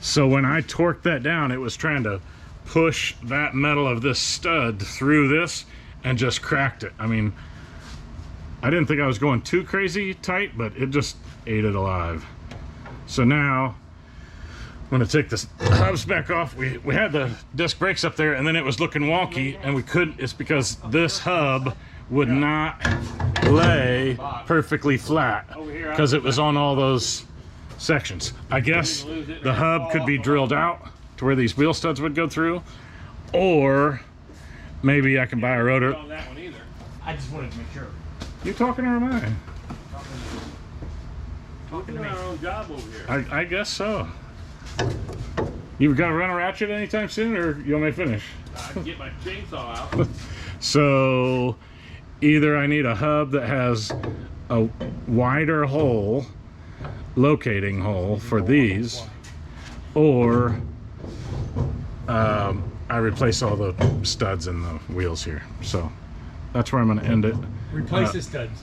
So when I torqued that down, it was trying to push that metal of this stud through this and just cracked it. I mean, I didn't think I was going too crazy tight, but it just ate it alive. So now I'm gonna take this hubs back off. We had the disc brakes up there and then it was looking wonky and we couldn't. It's because this hub would not lay perfectly flat because it was on all those sections. I guess the hub could be drilled out to where these wheel studs would go through, or maybe I can buy a rotor. On that one either. I just wanted to make sure. You talking or am I? We're doing our own job over here. I guess so. You got to run a ratchet anytime soon, or you want me to finish? I can get my chainsaw out. So either I need a hub that has a wider hole, locating hole for these, or I replace all the studs in the wheels here. So that's where I'm going to end it. Replace the studs.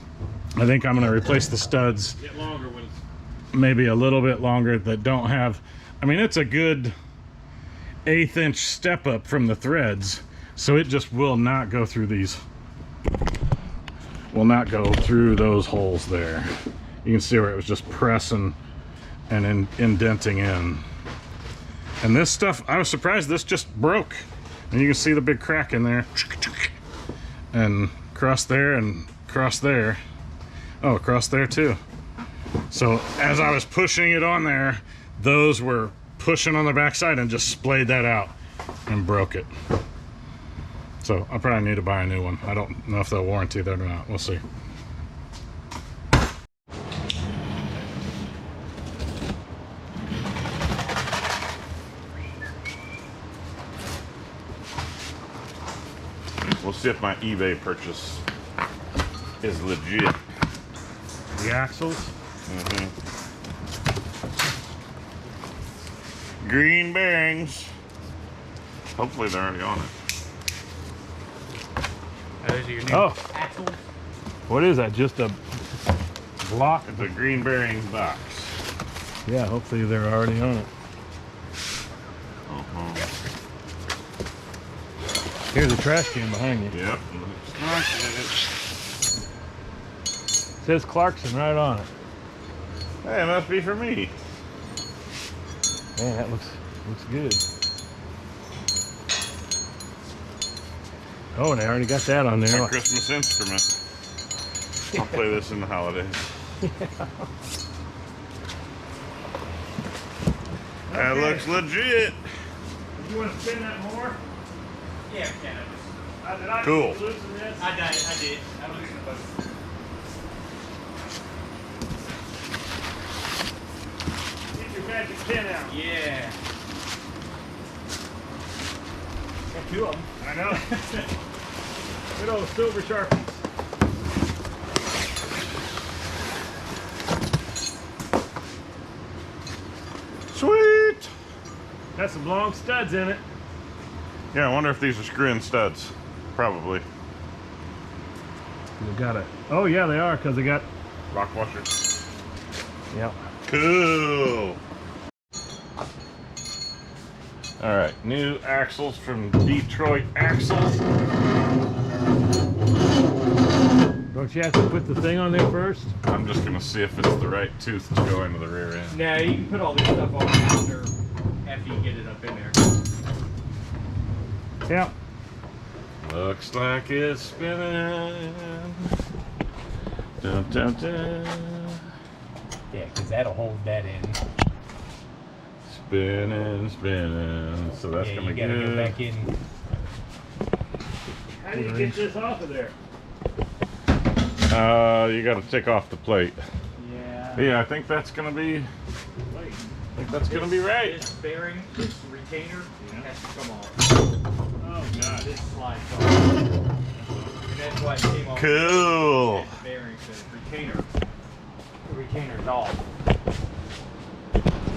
I think I'm going to replace the studs Get longer when it's maybe a little bit longer that don't have, I mean, it's a good 1/8 inch step up from the threads, so it just will not go through these, will not go through those holes there. You can see where it was just pressing and indenting in. And this stuff, I was surprised this just broke. And you can see the big crack in there. And across there and across there. Oh, across there too. So as I was pushing it on there, those were pushing on the backside and just splayed that out and broke it. So I probably need to buy a new one. I don't know if they'll warranty that or not. We'll see. We'll see if my eBay purchase is legit. The axles? Mm-hmm. Green bearings. Hopefully they're already on it. Those are your new Oh. axles. What is that? Just a block? It's a green bearing box. Yeah, hopefully they're already on it. Here's a trash can behind you. Yep. Says Clarkson right on it. Hey, it must be for me. Man, that looks good. Oh, and I already got that on My there. Christmas instrument. I'll play this in the holidays. That looks legit. You want to spin that more? Yeah, can Did I Cool. loosen this? I did. I loosened the boat. Get your magic pen out. Yeah. Got two of them. I know. Good old silver Sharpies. Sweet. Got some long studs in it. Yeah, I wonder if these are screw-in studs. Probably. We got it. Oh yeah, they are because they got. Rock washers. Yeah. Cool. All right, new axles from Detroit Axles. Don't you have to put the thing on there first? I'm just gonna see if it's the right tooth to go into the rear end. No, you can put all this stuff on after you get it up in there. Yeah. Looks like it's spinning. Dun, dun, dun. Yeah, because that'll hold that in. Spinning, spinning. So that's Yeah, gonna you be gotta good. go back in. How do you get this off of there? You gotta take off the plate. Yeah. Yeah, I think that's gonna be. I think that's gonna be right. This bearing, this retainer, has to come off. Oh god. This slides off. And that's why it came off. Cool. The bearing, so the retainer's off.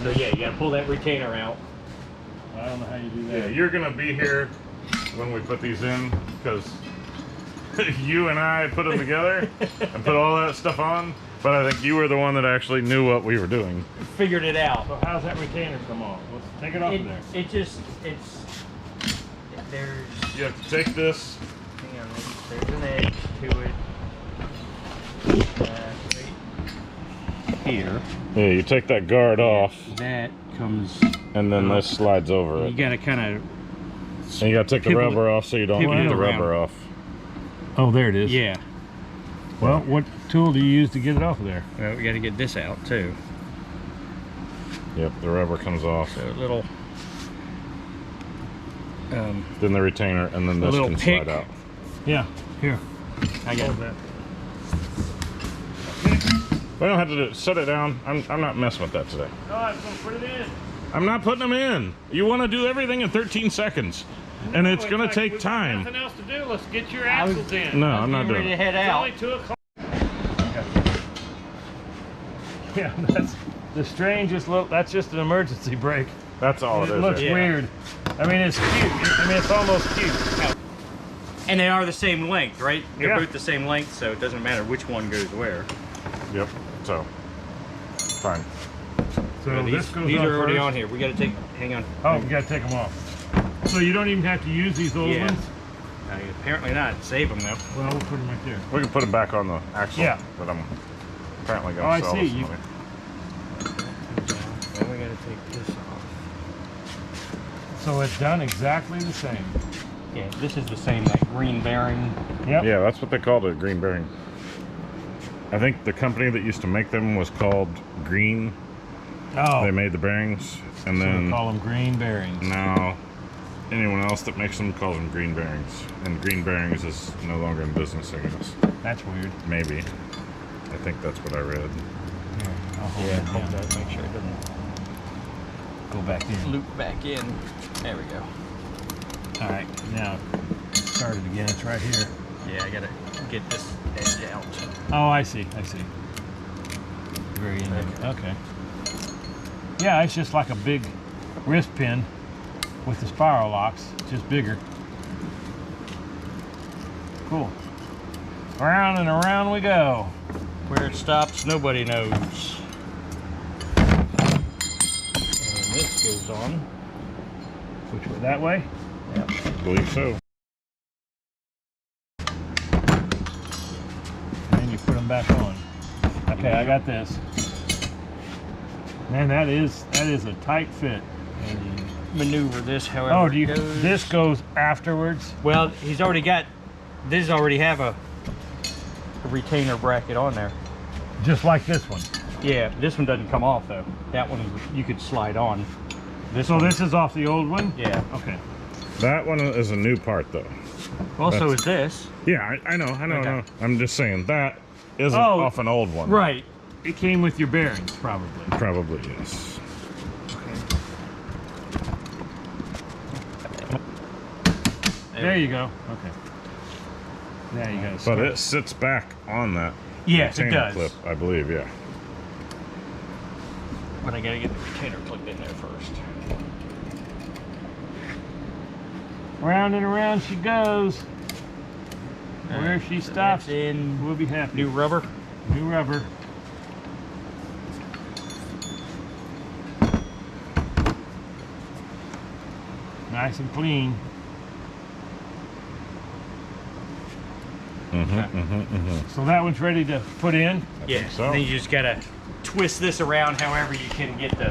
So yeah, you gotta pull that retainer out. I don't know how you do Yeah, that. you're gonna be here when we put these in because you and I put them together and put all that stuff on. But I think you were the one that actually knew what we were doing. Figured it out. So how's that retainer come off? Let's take it off of there. There's, You have to take this. hang on, there's an edge to it. Right here. Yeah, you take that guard off, That comes, and then this slides over you it. gotta kind of, And you gotta take the pivot- rubber off so you don't pivot get it the around. rubber off. Oh, there it is. yeah. Well, what tool do you use to get it off of there? Well, we gotta get this out too. Yep, the rubber comes off. So a little, Then the retainer, and then A this little can pick. slide out. Yeah. Here. I got Hold that. We don't have to set it down. I'm not messing with that today. No, I'm gonna put it in. I'm not putting them in. You want to do everything in 13 seconds. And it's going to take we've got time. Nothing else to do. Let's get your axles in. No, I'm not ready doing to it. head It's out. only 2 o'clock. Yeah, that's the strangest little. That's just an emergency brake. That's all it It is. looks there. Yeah. weird. I mean, it's cute. I mean, it's almost cute. And they are the same length, right? They're Yeah. both the same length, so it doesn't matter which one goes where. Yep. So, fine. So these this goes these on are already first. on here. We gotta take, hang on. Oh, you gotta take them off. So you don't even have to use these old Yeah. ones? Apparently not. Save them though. Well, we'll put them right there. We can put them back on the axle. Yeah. But I'm apparently Oh, going I to sell see. this You- money. Then we gotta take this off. So it's done exactly the same. Yeah, this is the same, that green bearing. Yep. Yeah, that's what they called it, green bearing. I think the company that used to make them was called Green. Oh, They made the bearings, and so we then call them green bearings. now anyone else that makes them calls them green bearings. And green bearings is no longer in business, I guess. That's weird. Maybe. I think that's what I read. Here, I'll hold Yeah, it hold down. that, make sure it doesn't Go back in. loop back in. There we go. All right, now start it again. It's right here. Yeah, I gotta get this edge out. Oh, I see. I see. Very end. Okay. Yeah, it's just like a big wrist pin. with the spiral locks, just bigger. Cool. Around and around we go. Where it stops, nobody knows. And this goes on. Which way? That way? Yep. I believe so. And then you put them back on. Okay, I got this. Man, that is a tight fit. And you maneuver this however Oh, do you? it goes. This goes afterwards. Well, he's already got. This already have a retainer bracket on there. Just like this one. Yeah, this one doesn't come off though. That one you could slide on. This So one, this is off the old one? yeah. Okay. That one is a new part though. Also, That's- is this Yeah, I know, Okay. no. I'm just saying that isn't Oh. off an old one. right? It came with your bearings, probably. Probably yes. There you go. Okay. Now you got to But it sits back on that Yes, it retainer does. clip, I believe, yeah. But I gotta get the retainer plugged in there first. Round and around she goes. Where she So stops, that's in we'll be happy. new rubber. New rubber. Nice and clean. So that one's ready to put in. Yeah. so. And then you just gotta twist this around however you can get the.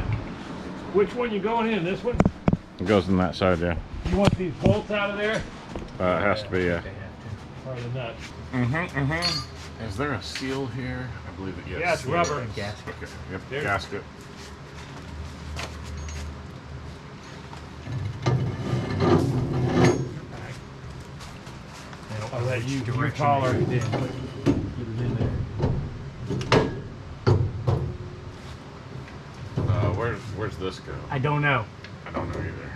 Which one you going in? This one? It goes on that side, yeah. You want these bolts out of there? It has to be, yeah. Or the nuts? Is there a seal here? I believe it, yes. Yeah, it's rubber. Gasket. Okay, yep, There. gasket. I'll let you direction taller. they did. Put it in there. Where's this go? I don't know. I don't know either.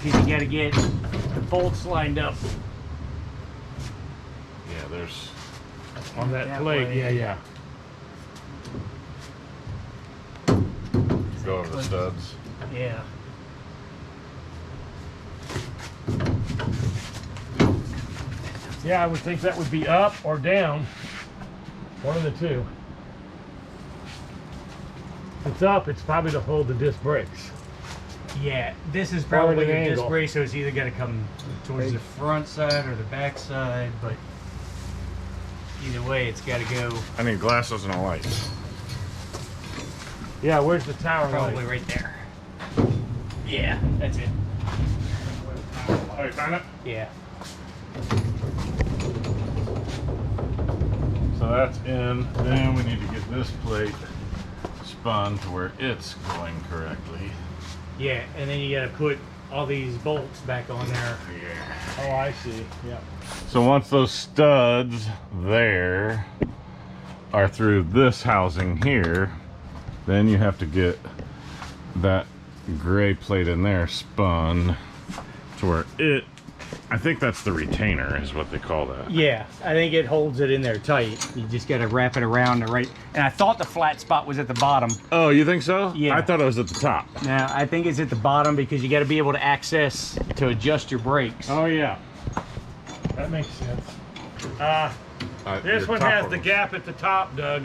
Because you gotta get the bolts lined up. Yeah, there's. On that That plate, way. yeah. Go over the studs. Yeah. Yeah, I would think that would be up or down. One of the two. If it's up, it's probably to hold the disc brakes. Yeah, this is Forward probably and a disc angle. brake, so it's either got to come towards the front side or the back side, but either way, it's got to go I need glasses and a light. Yeah, where's the tower probably light? right there. Yeah, that's it. Oh, you found it? Yeah. So that's in. Then we need to get this plate spun to where it's going correctly. Yeah, and then you got to put all these bolts back on there. Yeah. Oh, I see. Yeah. So once those studs there are through this housing here, then you have to get that gray plate in there spun to where it, I think that's the retainer is what they call that. Yeah, I think it holds it in there tight. You just got to wrap it around the right. And I thought the flat spot was at the bottom. Oh, you think so? Yeah. I thought it was at the top. Now, I think it's at the bottom because you got to be able to access to adjust your brakes. Oh, yeah. That makes sense. This Your one top has the was- gap at the top, Doug.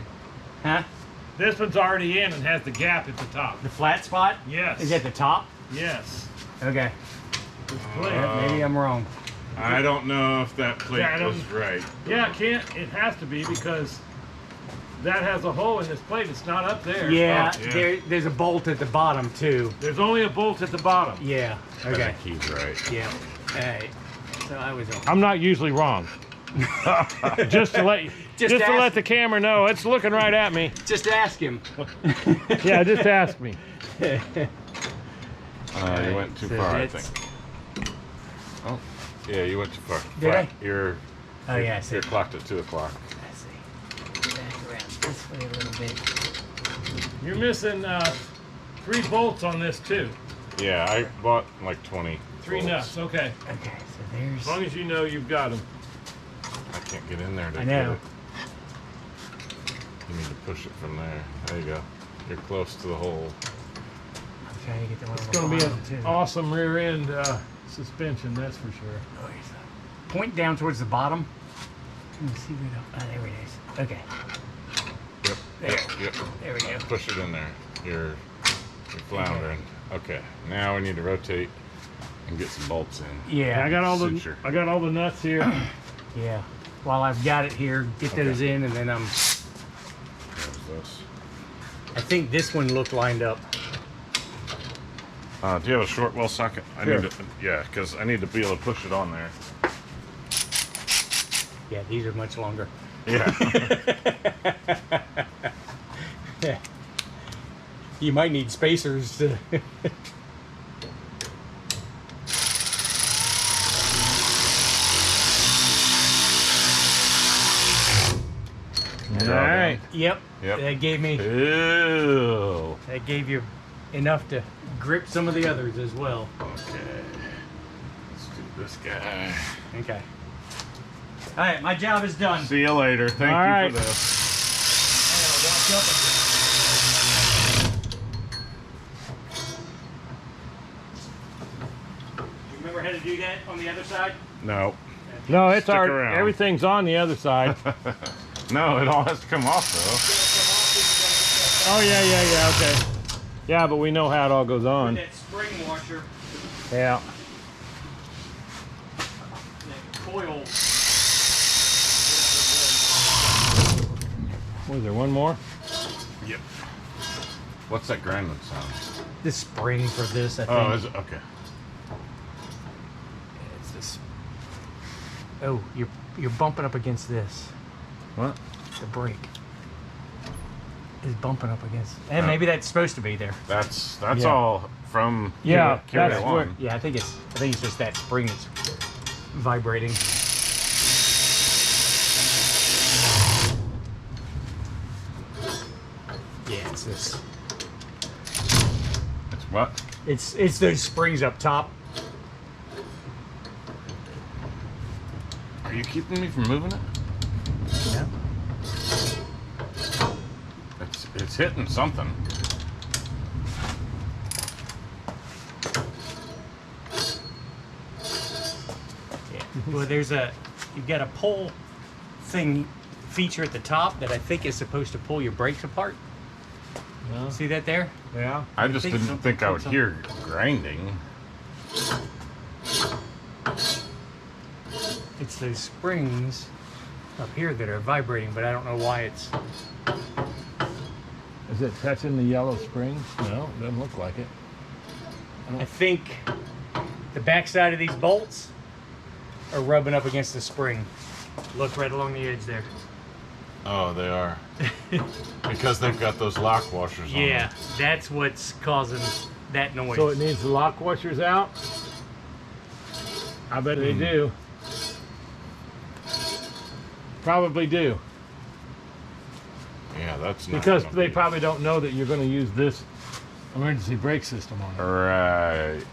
Huh? This one's already in and has the gap at the top. The flat spot Yes. is at the top? Yes. Okay. It's clear. Yeah, maybe I'm wrong. I don't know if that plate Yeah, I don't- was right. Yeah, it has to be because that has a hole in this plate. It's not up there. Yeah, Oh, yeah. there's a bolt at the bottom too. There's only a bolt at the bottom. Yeah. I Okay. think he's right. Yeah. Alright. So I was wrong. I'm not usually wrong. just to let you, Just just to ask- let the camera know, it's looking right at me. Just ask him. Yeah, just ask me. You went too So far, I that's- think. Oh, yeah, you went too far. Did I? You're, Oh yeah, I see. you're clocked at 2 o'clock. I see. Back around this way a little bit. You're missing 3 bolts on this too. Yeah, I bought like 20. 3 bolts. nuts. Okay. Okay, so there's. As long as you know you've got them. I can't get in there to I get know. it. You need to push it from there. There you go. You're close to the hole. Trying to get the one It's on going the to be bottom, an too. awesome rear end suspension, that's for sure. Oh, here's the- Point down towards the bottom. Can you see where the... Oh, there it is. Okay. Yep. There. Yep. There we go. Push it in there. You're floundering. Okay. Now we need to rotate and get some bolts in. Yeah. I got all Suture. the nuts here. Yeah. While I've got it here, get those in, and then There's this. I think this one looked lined up. Do you have a short well socket? Sure. Need to, yeah, because I need to be able to push it on there. Yeah, these are much longer. Yeah. Yeah. You might need spacers to... All right. Yep. Yep. That gave me... Ew. That gave you enough to grip some of the others as well. Okay. Let's do this guy. Okay. All right, my job is done. See you later. Thank All you right. for this. You remember how to do that on the other side? No. No, it's Stick our around. everything's on the other side. No, it all has to come off Oh yeah, okay. Yeah, but we know how it all goes With on. that spring washer, Yeah. that coil. Was there one more? though. Yep. What's that grinding sound? The spring for this, I think. Oh, is it? Okay. It's this. Oh, you're bumping up against this. What? The brake is bumping up against, and maybe that's supposed to be there. That's Yeah. all from Yeah, Carry that's One. where- Yeah, I think it's just that spring that's vibrating. Yeah, it's this. It's what? It's those springs up top. Are you keeping me from moving it? Yeah. It's hitting something. Yeah. Well, you've got a pull thing feature at the top that I think is supposed to pull your brakes apart. No. See that there? Yeah. I just think didn't something think I would put hear grinding. It's those springs up here that are vibrating, but I don't know why it's. Is it touching the yellow springs? No, it doesn't look like it. I think the backside of these bolts are rubbing up against the spring. Look right along the edge there. Oh, they are. Because they've got those lock washers on Yeah, them. that's what's causing that noise. So it needs the lock washers out? I bet they do. Probably do. Yeah, that's not Because gonna they be- probably don't know that you're going to use this emergency brake system on it Right.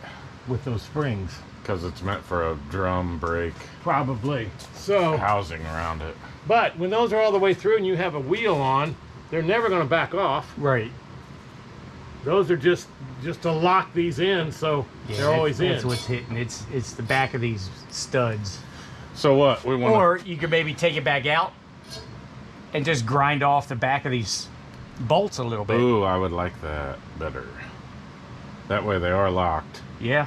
with those springs. Because it's meant for a drum brake Probably. So, housing around it. but when those are all the way through and you have a wheel on, they're never going to back off. right. Those are just to lock these in, so Yeah, they're always that's in. what's hitting. It's the back of these studs. So what? We want Or you could maybe take it back out and just grind off the back of these bolts a little bit. Ooh, I would like that better. That way they are locked. Yeah.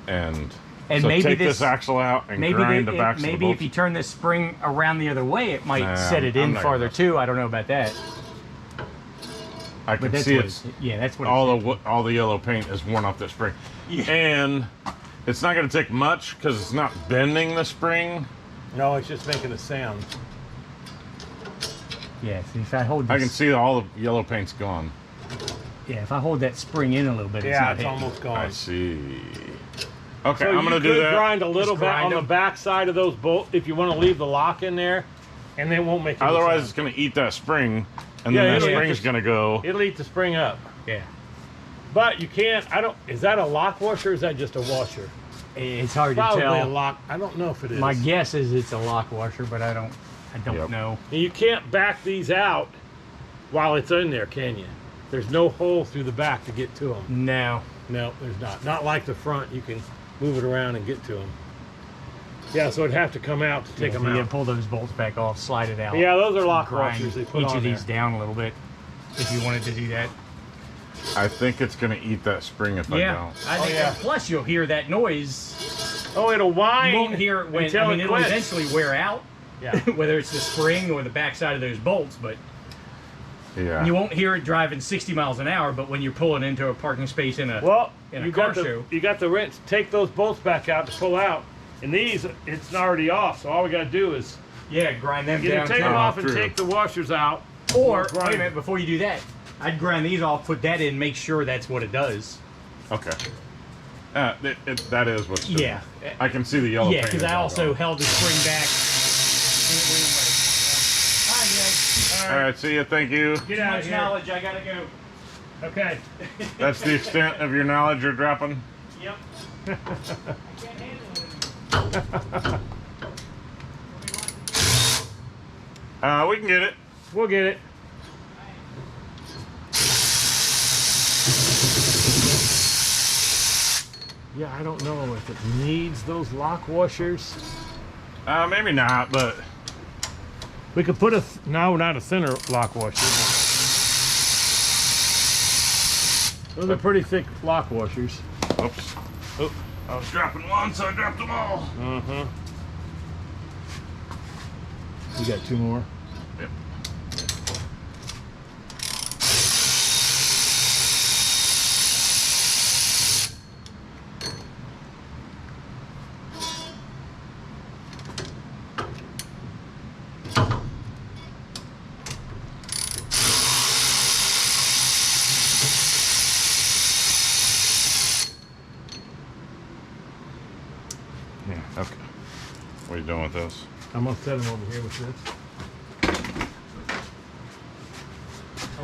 And And so maybe take this this axle out and maybe grind the backs of the maybe bolts. if you turn this spring around the other way, it might Nah, set it I'm in not farther gonna- too. I don't know about that. I But can that's see what it's yeah, that's what all it's the all the yellow paint is worn off that spring. Yeah. And it's not going to take much because it's not bending the spring. No, it's just making a sound. Yeah, see, if I hold this, I can see all the yellow paint's gone. yeah, if I hold that spring in a little bit, Yeah, it's it's not hitting. almost I gone. see. Okay, So I'm going to do you could that. grind a little Just bit grind on the them. back side of those bolts if you want to leave the lock in there, and they won't make any Otherwise, it's sound. going to eat that spring, and Yeah, then that it'll eat spring's the- going to go. It'll eat the spring up. Yeah, But you can't, is that a lock washer or is that just a washer? it's hard Probably to a tell. lock, I don't know if it is. My guess is it's a lock washer, but I don't Yep. know. And you can't back these out while it's in there, can you? There's no hole through the back to get to them. No. No, there's not. Not like the front. You can move it around and get to them. Yeah, so it'd have to come out to take them You out. gotta pull those bolts back off, slide it out. Yeah, those are lock grind washers they put each on of these there. down a little bit if you wanted to do that. I think it's gonna eat that spring if I Yeah, don't. I think. yeah. Plus, you'll hear that noise. Oh, it'll whine. You won't hear it when. until I mean, it it'll quits. eventually wear out, Yeah. whether it's the spring or the backside of those bolts. But Yeah. you won't hear it driving 60 miles an hour. But when you're pulling into a parking space in a Well, in a you car got the show. you got the wrench. Take those bolts back out to pull out. And these, it's already off. So all we got to do is Yeah, grind them either down. take too. them off and true. take the washers out, Or grind wait a them. minute, before you do that, I'd grind these off, put that in, make sure that's what it does. Okay. That is what's doing Yeah. it. I can see the yellow. Yeah, paint because is I all also gone. held the spring back. And it went away. All right, All right. See you. Thank you. get too out much of here. knowledge. I gotta go. Okay. That's the extent of your knowledge you're dropping. Yep. I can't handle it. We can get it. We'll get it. Yeah, I don't know if it needs those lock washers. Maybe not, but We could put a no, not a thinner lock washer. Those are pretty thick lock washers. oops. Oh, I was dropping one, so I dropped them all. Uh-huh. You got two more? Yep. Yeah. Okay. What are you doing with this? I'm gonna set them over here with this.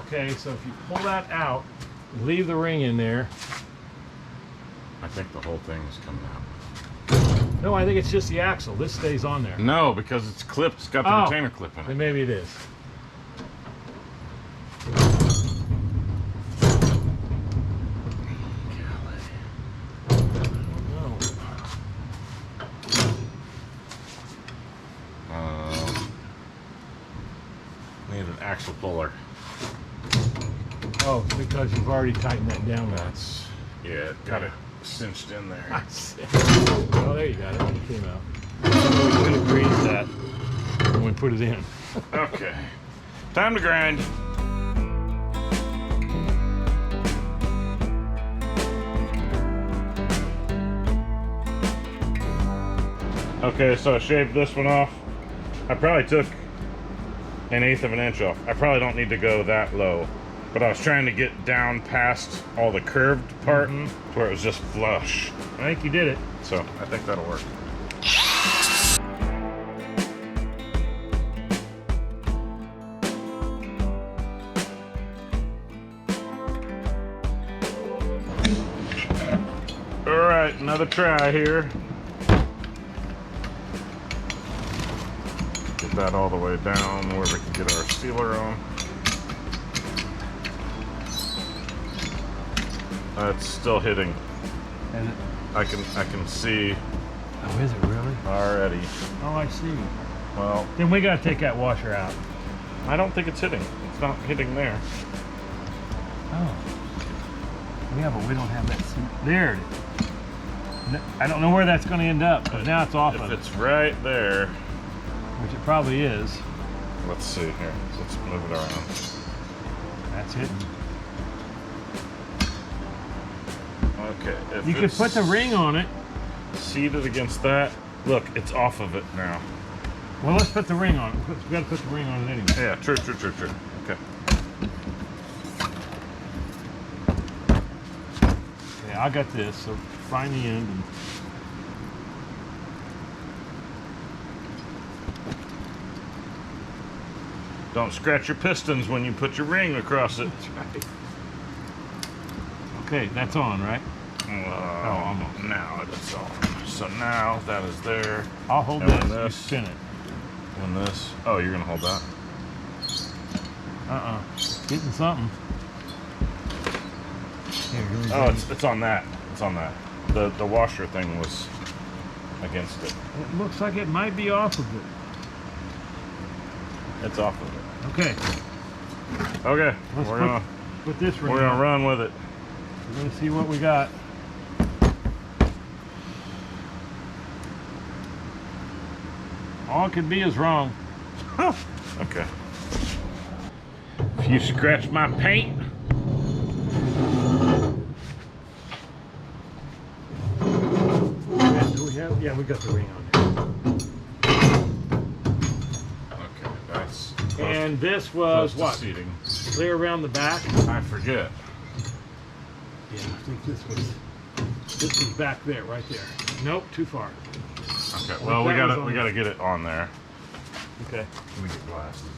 Okay, so if you pull that out, leave the ring in there. I think the whole thing is coming out. No, I think it's just the axle. This stays on there. No, because it's clipped. It's got the Oh. retainer clip in Then it. maybe it is. No. Need an axle puller. Oh, because you've already tightened that down once. That's yeah. Got it cinched in there. Oh, there you got it. It came out. We could have greased that when we put it in. Okay. Time to grind. Okay, so I shaved this one off. I probably took 1/8 of an inch off. I probably don't need to go that low, but I was trying to get down past all the curved part to where it was just flush. I think you did it. So I think that'll work. All right, another try here. Get that all the way down where we can get our sealer on. That's still hitting. And I can see oh, is it really? already. Oh, I see. Well, Then we gotta take that washer out. I don't think it's hitting. It's not hitting there. Oh. Yeah, but we don't have that seat. There it is. I don't know where that's gonna end up, but now it's off If of it, it's right there, which it probably is. let's see here. Let's move it around. That's it. Okay. If You could it's put the ring on it. seated against that. Look, it's off of it now. Well, let's put the ring on it. We gotta put the ring on it anyway. Yeah, true. Okay. Yeah, I got this, so find the end. And Don't scratch your pistons when you put your ring across it. okay, that's on, right? Almost. Now it's on. So now that is there. I'll hold And this. You this. spin it. And this. Oh, you're gonna hold that. Getting something. Oh, it's on that. It's on that. The washer thing was against it. It looks like it might be off of it. It's off of it. Okay. Okay. Let's put this we're gonna run with it. We're gonna see what we got. All it could be is wrong. Okay. If you scratch my paint. Yeah, we got the ring on there. Okay, that's. And this was what? Seating. Clear around the back? I forget. Yeah, I think this was back there, right there. Nope, too far. Okay, well we gotta get it on there. Okay. Let me get glasses.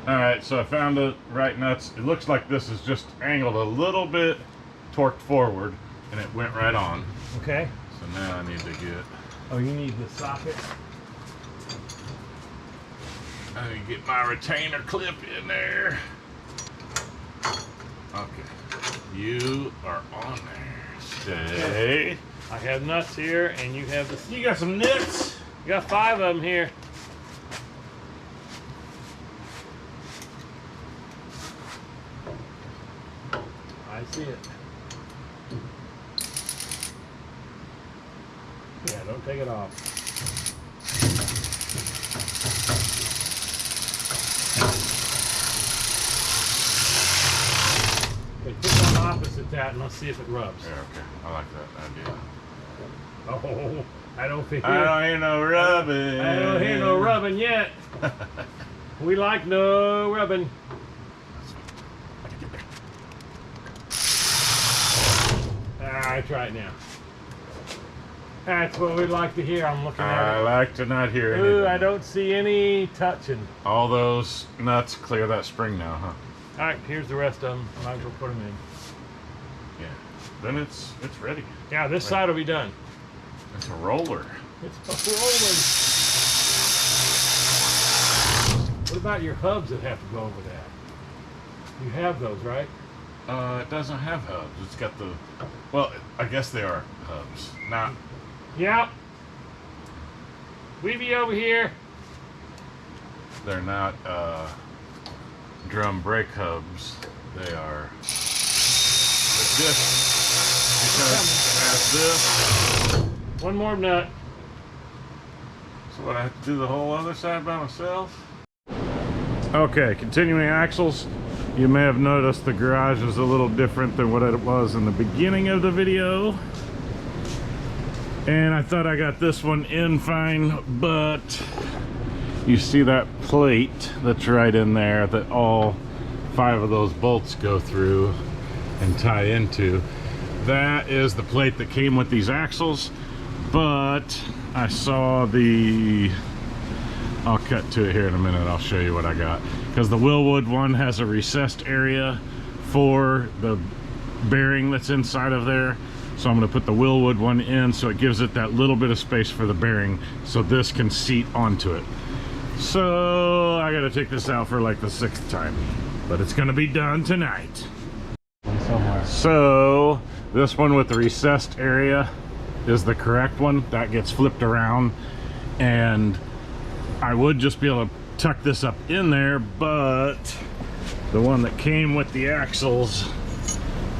Alright, so I found the right nuts. It looks like this is just angled a little bit, torqued forward, and it went right on. Okay. So now I need to get. Oh, you need the socket? I need to get my retainer clip in there. Okay. You are on there. Stay. I have nuts here, and you have the. You got some nits? You got 5 of them here. I see it. Yeah, don't take it off. Okay, put one opposite that and let's see if it rubs. Yeah, okay. I like that idea. Oh, I don't hear. I don't hear no rubbing. I don't hear no rubbing yet. We like no rubbing. I try it now. That's what we'd like to hear. I'm looking at I it. like to not hear anything. Ooh, I don't see any touching. All those nuts clear that spring now, huh? All right, here's the rest of them. Might as well put them in. Yeah. Then it's ready. Yeah, this side will be done. It's a roller. It's rolling. What about your hubs that have to go over that? You have those, right? It doesn't have hubs. It's got the. Well, I guess they are hubs. Not. Yeah. We be over here. They're not drum brake hubs. They are. But just because it has this. One more nut. So what, I have to do the whole other side by myself? Okay, continuing axles. You may have noticed the garage is a little different than what it was in the beginning of the video. And I thought I got this one in fine, but you see that plate that's right in there that all 5 of those bolts go through and tie into. That is the plate that came with these axles, but I saw the... I'll cut to it here in a minute. I'll show you what I got. Because the Wilwood one has a recessed area for the bearing that's inside of there. So I'm going to put the Wilwood one in so it gives it that little bit of space for the bearing so this can seat onto it. So I got to take this out for like the 6th time. But it's going to be done tonight. Somewhere. So this one with the recessed area is the correct one. That gets flipped around, and I would just be able to tuck this up in there, but the one that came with the axles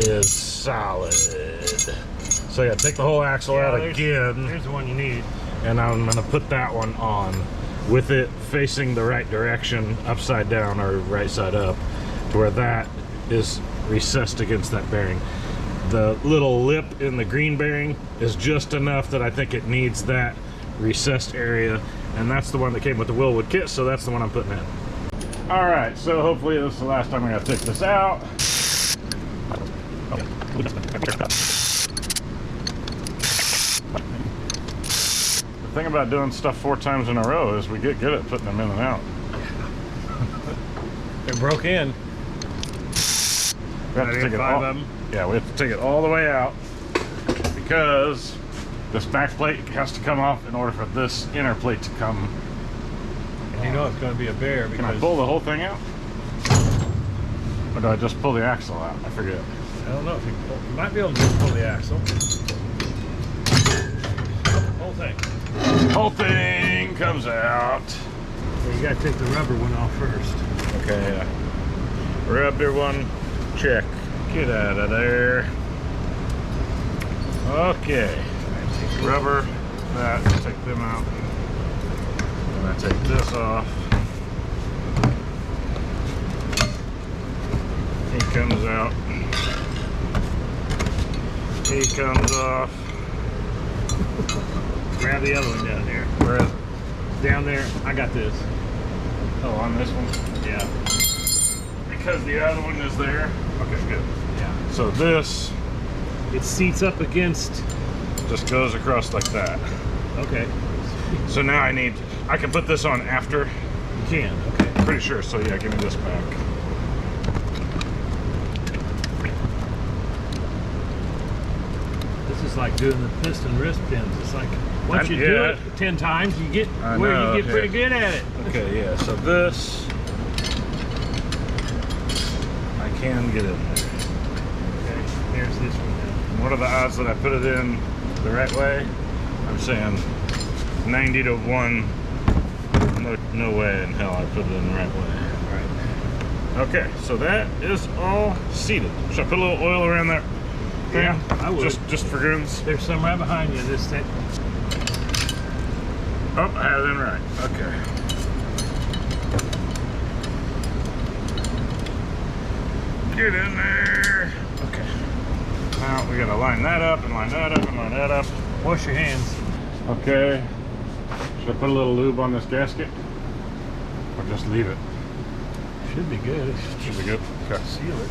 is solid. So I gotta take the whole axle out again. Here's the one you need. And I'm gonna put that one on with it facing the right direction, upside down or right side up, to where that is recessed against that bearing. The little lip in the green bearing is just enough that I think it needs that recessed area, and that's the one that came with the Wilwood kit, so that's the one I'm putting in. All right, so hopefully this is the last time I gotta take this out. The thing about doing stuff 4 times in a row is we get good at putting them in and out. It broke in. We have to take it all, yeah, we have to take it all the way out because this back plate has to come off in order for this inner plate to come. And you know it's going to be a bear because... Can I pull the whole thing out? Or do I just pull the axle out? I forget. I don't know if you might be able to just pull the axle. Whole thing. Whole thing comes out. So you got to take the rubber one off first. Okay, rubber one, check. Get out of there. Okay, rubber, that, take them out. And I take this off. He comes out. He comes off. Grab the other one down there. Where is it? Down there. I got this. Oh, on this one? Yeah. Because the other one is there. Okay, good. Yeah. So this It seats up against. just goes across like that. Okay. So now I can put this on after. You can. Okay. Pretty sure. So yeah, give me this back. This is like doing the piston wrist pins. It's like once you do Yeah. it 10 times, you get I where know, you get pretty yeah. good at it. Okay, yeah. So this I can get in there. Okay. There's this one now. What are the odds that I put it in the right way? I'm saying 90 to 1. No way in hell I put it in the right way. Right. Okay, so that is all seated. Should I put a little oil around that thing? Yeah, I would. Just for goons? There's some right behind you. This thing. Oh, I had it in right. Okay. Get in there. Okay. Now we gotta line that up and line that up and line that up. Wash your hands. Okay. Should I put a little lube on this gasket? Or just leave it? Should be good. Should be good. Okay. Seal it.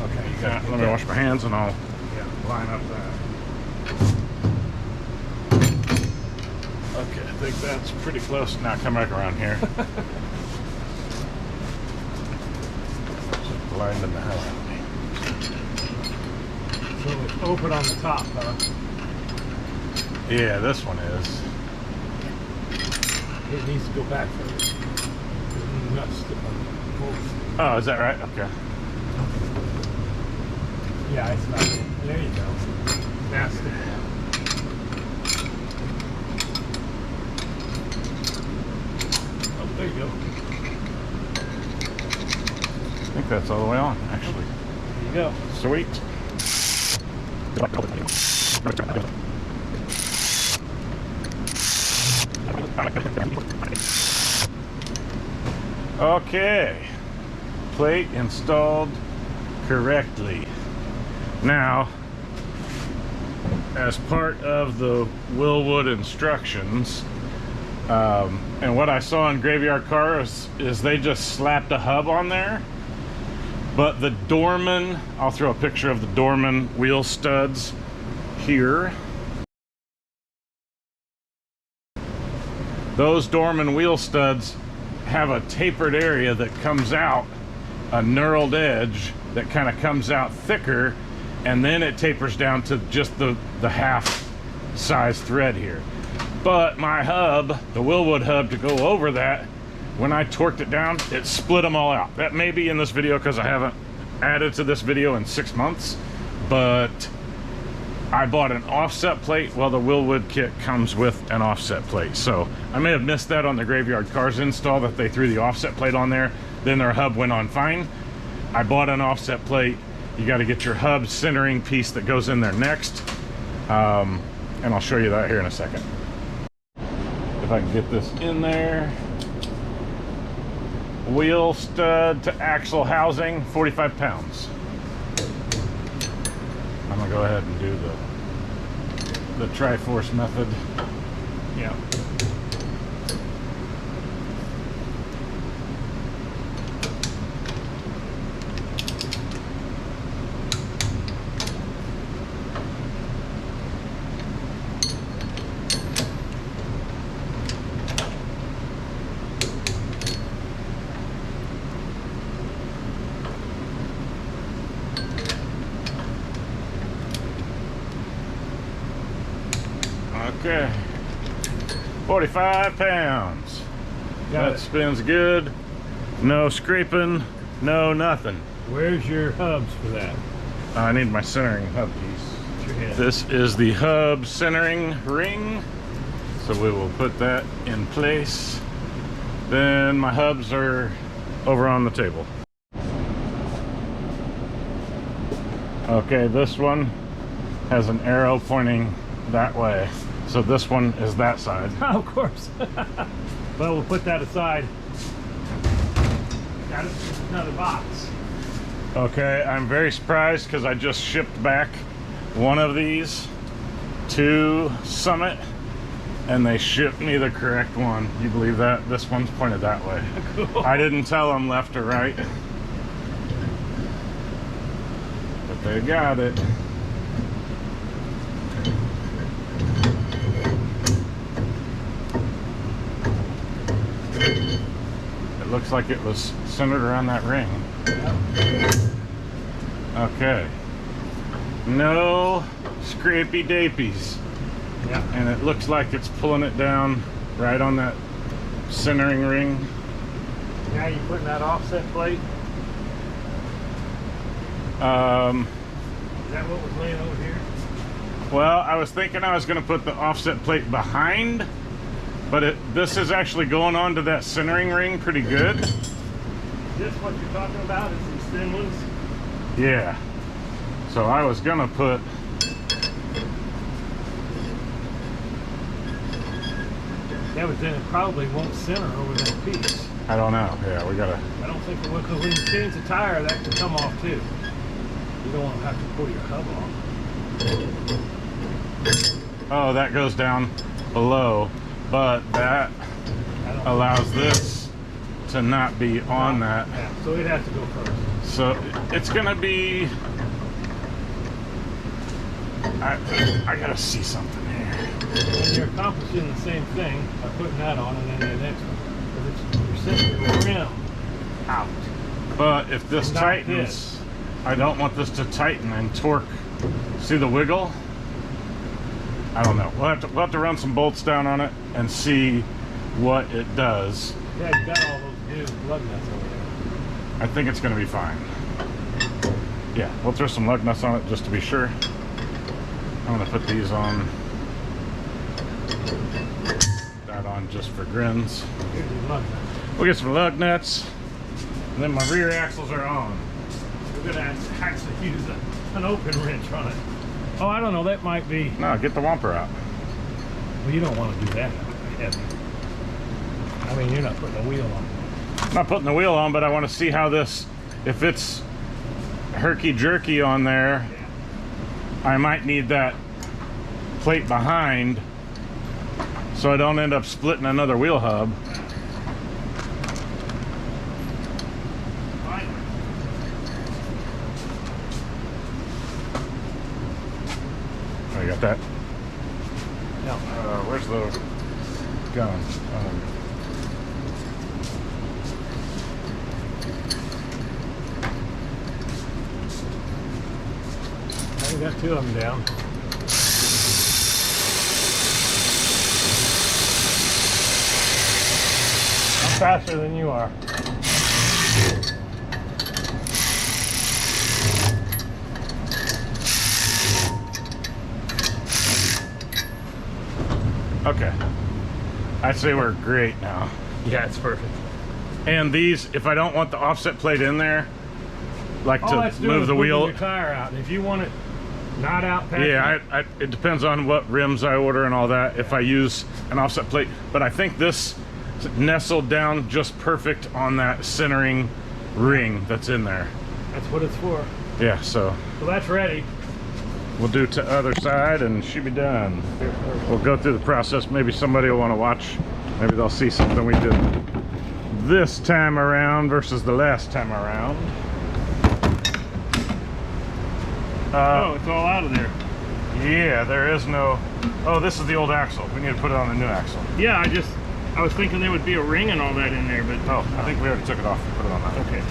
Okay, you got. Let me wash my hands and I'll line up that. Okay, I think that's pretty close. Now come back around here. Just blinding the hell out of me. So it's open on the top, huh? Yeah, this one is. It needs to go back further. Nuts to both. Oh, is that right? Okay. Yeah, it's not in. There you go. That's the. Oh, there you go. I think that's all the way on, actually. There you go. Sweet. Okay. Plate installed correctly. Now, as part of the Wilwood instructions, and what I saw in Graveyard Cars is they just slapped a hub on there. But the Dorman, I'll throw a picture of the Dorman wheel studs here. Those Dorman wheel studs have a tapered area that comes out, a knurled edge that kind of comes out thicker, and then it tapers down to just the half size thread here. But my hub, the Wilwood hub, to go over that, when I torqued it down, it split them all out. That may be in this video because I haven't added to this video in 6 months, but I bought an offset plate. Well, the Wilwood kit comes with an offset plate. So I may have missed that on the Graveyard Cars install, that they threw the offset plate on there. Then their hub went on fine. I bought an offset plate. You got to get your hub centering piece that goes in there next. And I'll show you that here in a second. If I can get this in there. Wheel stud to axle housing, 45 pounds. I'm gonna go ahead and do the Triforce method. Yeah. Okay. 45 pounds. Got That it. spins good. No scraping, no nothing. Where's your hubs for that? I need my centering hub piece. What's your head? This is the hub centering ring. So we will put that in place. Then my hubs are over on the table. Okay, this one has an arrow pointing that way. So this one is that side. Oh, of course. Well, we'll put that aside. Got it. Another box. Okay, I'm very surprised because I just shipped back one of these to Summit and they shipped me the correct one. You believe that? This one's pointed that way. Cool. I didn't tell them left or right. But they got it. It looks like it was centered around that ring. Okay. No scrapey dapies. Yeah. And it looks like it's pulling it down right on that centering ring. Now you putting that offset plate? Is that what was laying over here? Well, I was thinking I was going to put the offset plate behind, but this is actually going on to that centering ring pretty good. Is this what you're talking about? Is these thin ones? Yeah. So I was going to put Yeah, but then it probably won't center over that piece. I don't know. Yeah, we got to I don't think it will, because when you change the tire, that can come off too. You don't want to have to pull your hub off. Oh, that goes down below, but that allows this to not be on that. Yeah, so it has to go first. So it's gonna be. I gotta see something here. And you're accomplishing the same thing by putting that on and then the next one. Because you're sending the rim out. But if this Not tightens, this. I don't want this to tighten and torque. See the wiggle? I don't know. We'll have to run some bolts down on it and see what it does. Yeah, you got all those new lug nuts over there. I think it's gonna be fine. Yeah, we'll throw some lug nuts on it just to be sure. I'm gonna put these on. That on just for grins. Here's your lug nuts. We'll get some lug nuts, and then my rear axles are on. We're going to actually use an open wrench on it. Oh, I don't know. That might be... No, get the wumper out. Well, you don't want to do that heavy. I mean, you're not putting a wheel on. I'm not putting the wheel on, but I want to see how this, if it's herky-jerky on there, I might need that plate behind so I don't end up splitting another wheel hub. Oh, you got that? No. Where's the gun? We got two of them down. I'm faster than you are. Okay. I'd say we're great now. Yeah, it's perfect. And these, if I don't want the offset plate in there, like All to that's doing move is the moving wheel. your tire out. If you want it not out past Yeah, it depends on what rims I order and all that, if I use an offset plate. But I think this nestled down just perfect on that centering ring that's in there. that's what it's for. Yeah, so So that's ready. we'll do to other side and she'll be done. We'll go through the process. Maybe somebody will want to watch. Maybe they'll see something we did this time around versus the last time around. Oh, it's all out of there. Yeah, there is no... Oh, this is the old axle. We need to put it on the new axle. Yeah, I was thinking there would be a ring and all that in there, but Oh, I think we already took it off and put it on that. okay.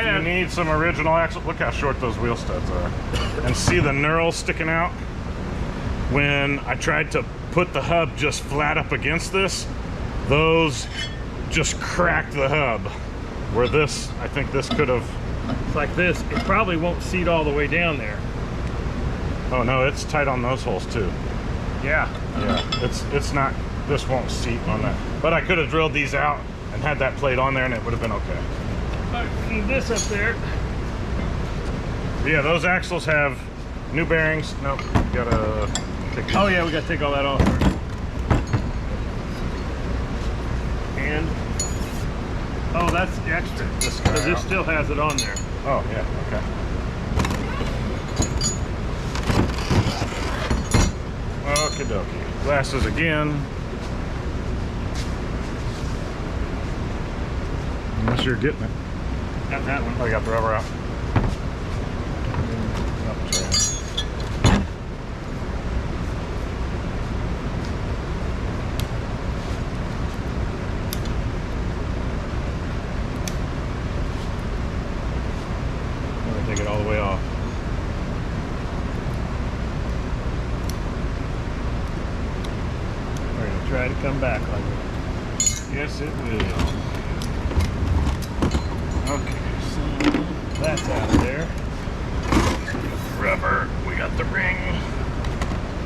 bad. you need some original axle, look how short those wheel studs are. And see the knurl sticking out? When I tried to put the hub just flat up against this, those just cracked the hub. Where this, I think this could have... It's like this. It probably won't seat all the way down there. Oh no, it's tight on those holes too. Yeah. Yeah, it's not, this won't seat on that. But I could have drilled these out and had that plate on there and it would have been okay. Keep this up there. Yeah, those axles have new bearings. Nope, you gotta take these. Oh yeah, we gotta take all that off. And oh, that's the extra. This guy Because this out. still has it on there. Oh yeah, okay. Okie dokie. Glasses again. Unless you're getting it. Got that one. Oh, you got the rubber out. Nothing's right. I'm gonna take it all the way off. We're gonna try to come back on it. Yes, it will. Okay, so That's out of there. rubber. We got the ring.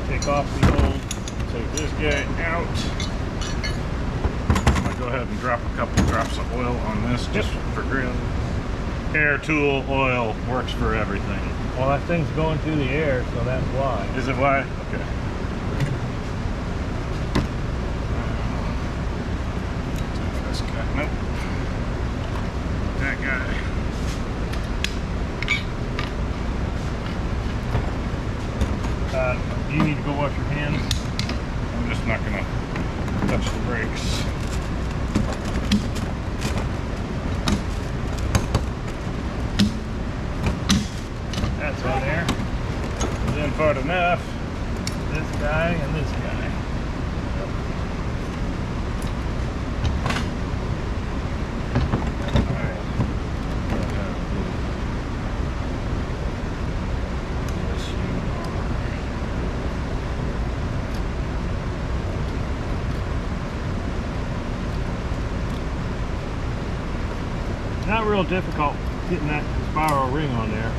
Take off the old. Take this guy out. I'm gonna go ahead and drop a couple drops of oil on this just for grit. Air tool oil works for everything. Well, that thing's going through the air, so that's why. Is it why? Okay. This guy. Nope. That guy. You need to go wash your hands. I'm just not gonna touch the brakes. That's on there. It's in far enough. This guy and this guy. Not real difficult getting that spiral ring on there.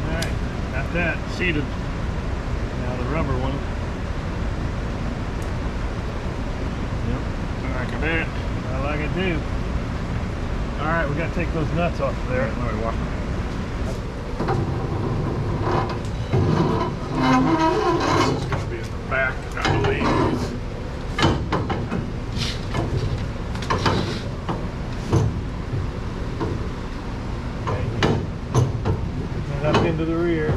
Alright, got that seated. Now the rubber one. Yep. Like a bit. I like it do. Alright, we gotta take those nuts off of there. Let me wash my hands. This is gonna be in the back, I believe. Up into the rear.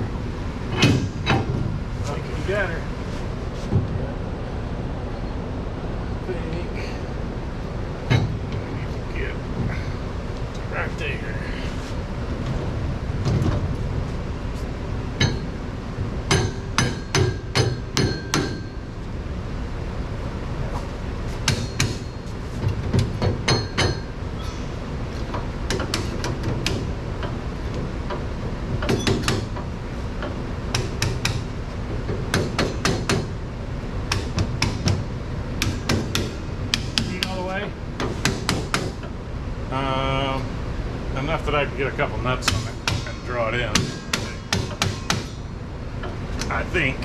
I think you got her. Get right there. Enough that I can get a couple nuts on it and draw it in. I think.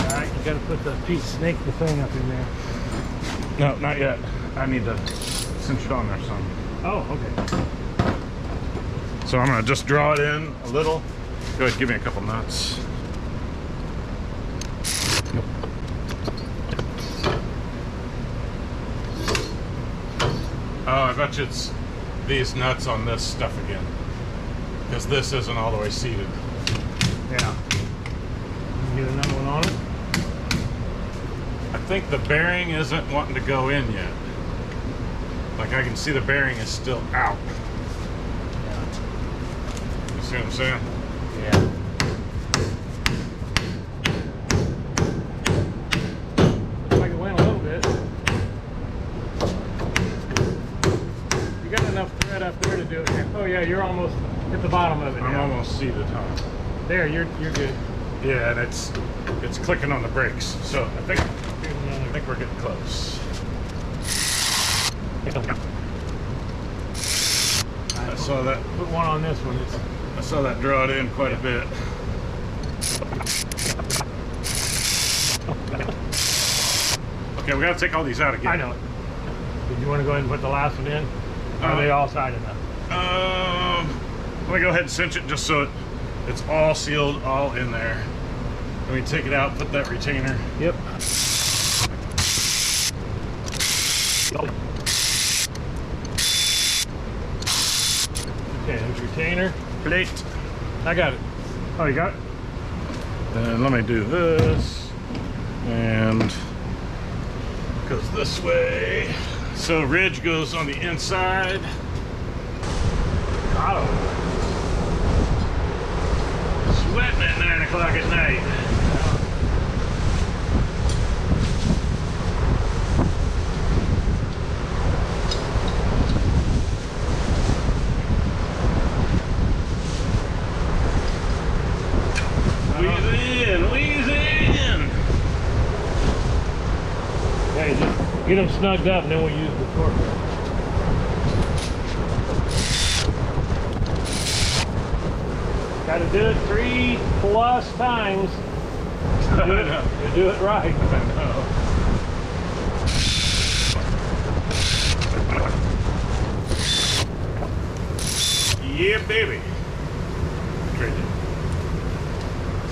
Alright, you gotta put snake the thing up in there. No, not yet. I need to cinch it on there some. Oh, okay. So I'm gonna just draw it in a little. Go ahead, give me a couple nuts. Oh, I bet you it's these nuts on this stuff again, because this isn't all the way seated. Yeah. Get another one on it. I think the bearing isn't wanting to go in yet. Like I can see the bearing is still out. Yeah. You see what I'm saying? Yeah. Looks like it went a little bit. enough thread up there to do it. Oh yeah, you're almost at the bottom of it I'm now. almost seated, huh? There, you're good. Yeah, and it's clicking on the brakes. So I think we're getting close. I saw that. Put one on this one. I saw that draw it in quite a bit. Okay, we gotta take all these out again. I know it. Did you want to go ahead and put the last one in? Or are they all side enough? Let me go ahead and cinch it just so it's all sealed, all in there. Let me take it out, put that retainer. Yep. Okay, there's retainer. Plate. I got it. Oh, you got it? Then let me do this. And goes this way. So ridge goes on the inside. Got him. Sweating at 9 o'clock at night. Wheeze in. Hey, just get them snugged up and then we'll use the torque wrench. Got to do it 3+ times to do it right. I know. Yeah, baby. Trade it.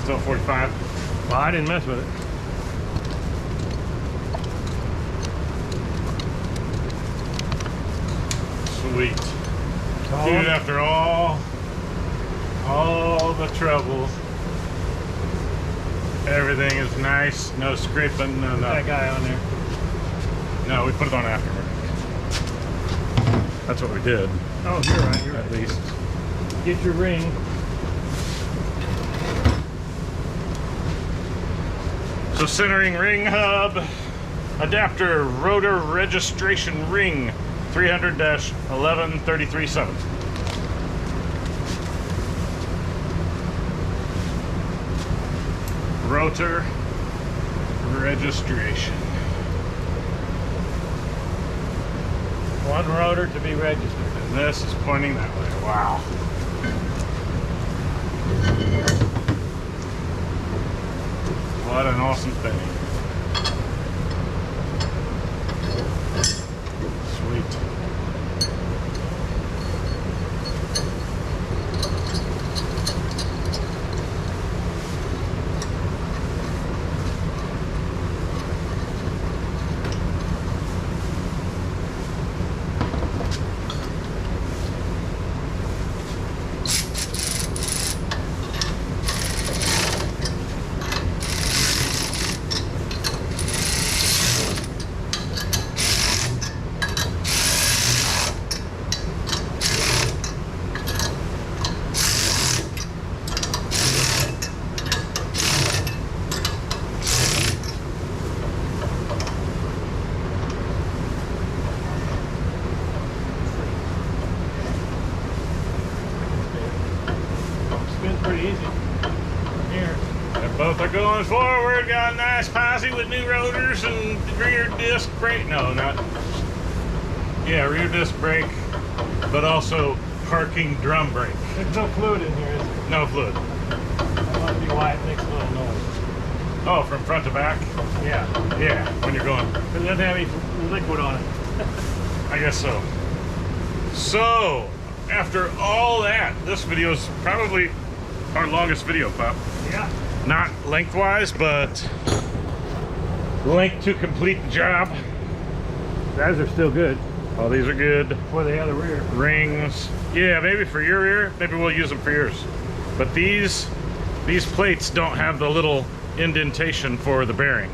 Still 45. Well, I didn't mess with it. Sweet. All Dude, after all the trouble, everything is nice. No scraping, no that nothing. guy on there. No, we put it on aftermarket. That's what we did, Oh, you're right. You're at right. least. Get your ring. So centering ring hub, adapter, rotor registration ring, 300-1133.7. Rotor registration. One rotor to be registered. And this is pointing that way. Wow. What an awesome thing. Sweet. Spins pretty easy. Here. They both are going forward. Got a nice posse with new rotors and rear disc brake. No, not. Yeah, rear disc brake, but also parking drum brake. There's no fluid in here, is there? No fluid. That must be why it makes a little noise. Oh, from front to back? Yeah. Yeah, when you're going. But it doesn't have any liquid on it. I guess so. So, after all that, this video is probably our longest video, Pop. Yeah. Not lengthwise, but length to complete the job. Those are still good. All these are good. For the other rear. Rings. Yeah, maybe for your ear. Maybe we'll use them for yours. But these plates don't have the little indentation for the bearing.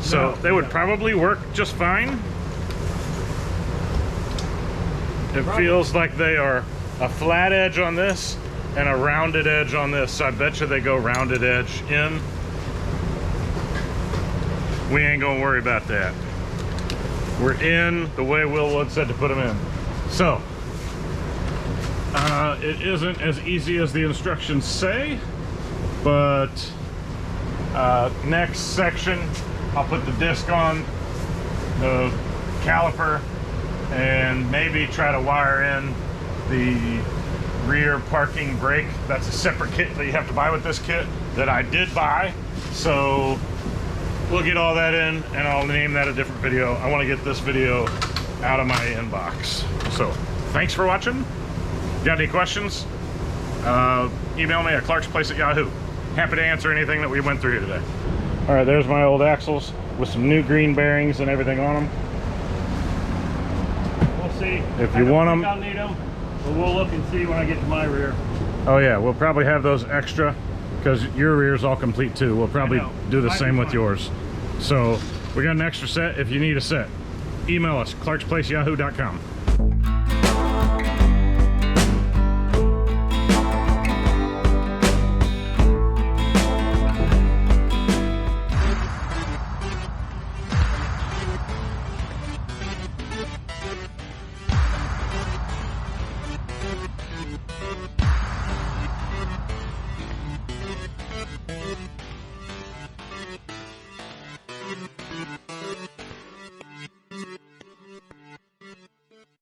So No, they would no. probably work just fine. It feels like they are a flat edge on this and a rounded edge on this. So I bet you they go rounded edge in. We ain't gonna worry about that. We're in the way Wilwood said to put them in. So It isn't as easy as the instructions say, but next section I'll put the disc on, the caliper, and maybe try to wire in the rear parking brake. That's a separate kit that you have to buy with this kit that I did buy. So we'll get all that in and I'll name that a different video. I want to get this video out of my inbox. So thanks for watching. Got any questions? Email me at clarksplace@yahoo. Happy to answer anything that we went through here today. All right, there's my old axles with some new green bearings and everything on them. We'll see. If you want them, I'll need them, but we'll look and see when I get to my rear. oh yeah, we'll probably have those extra because your rear's all complete too. We'll probably do the same with yours. So we got an extra set if you need a set. Email us, clarksplace@yahoo.com.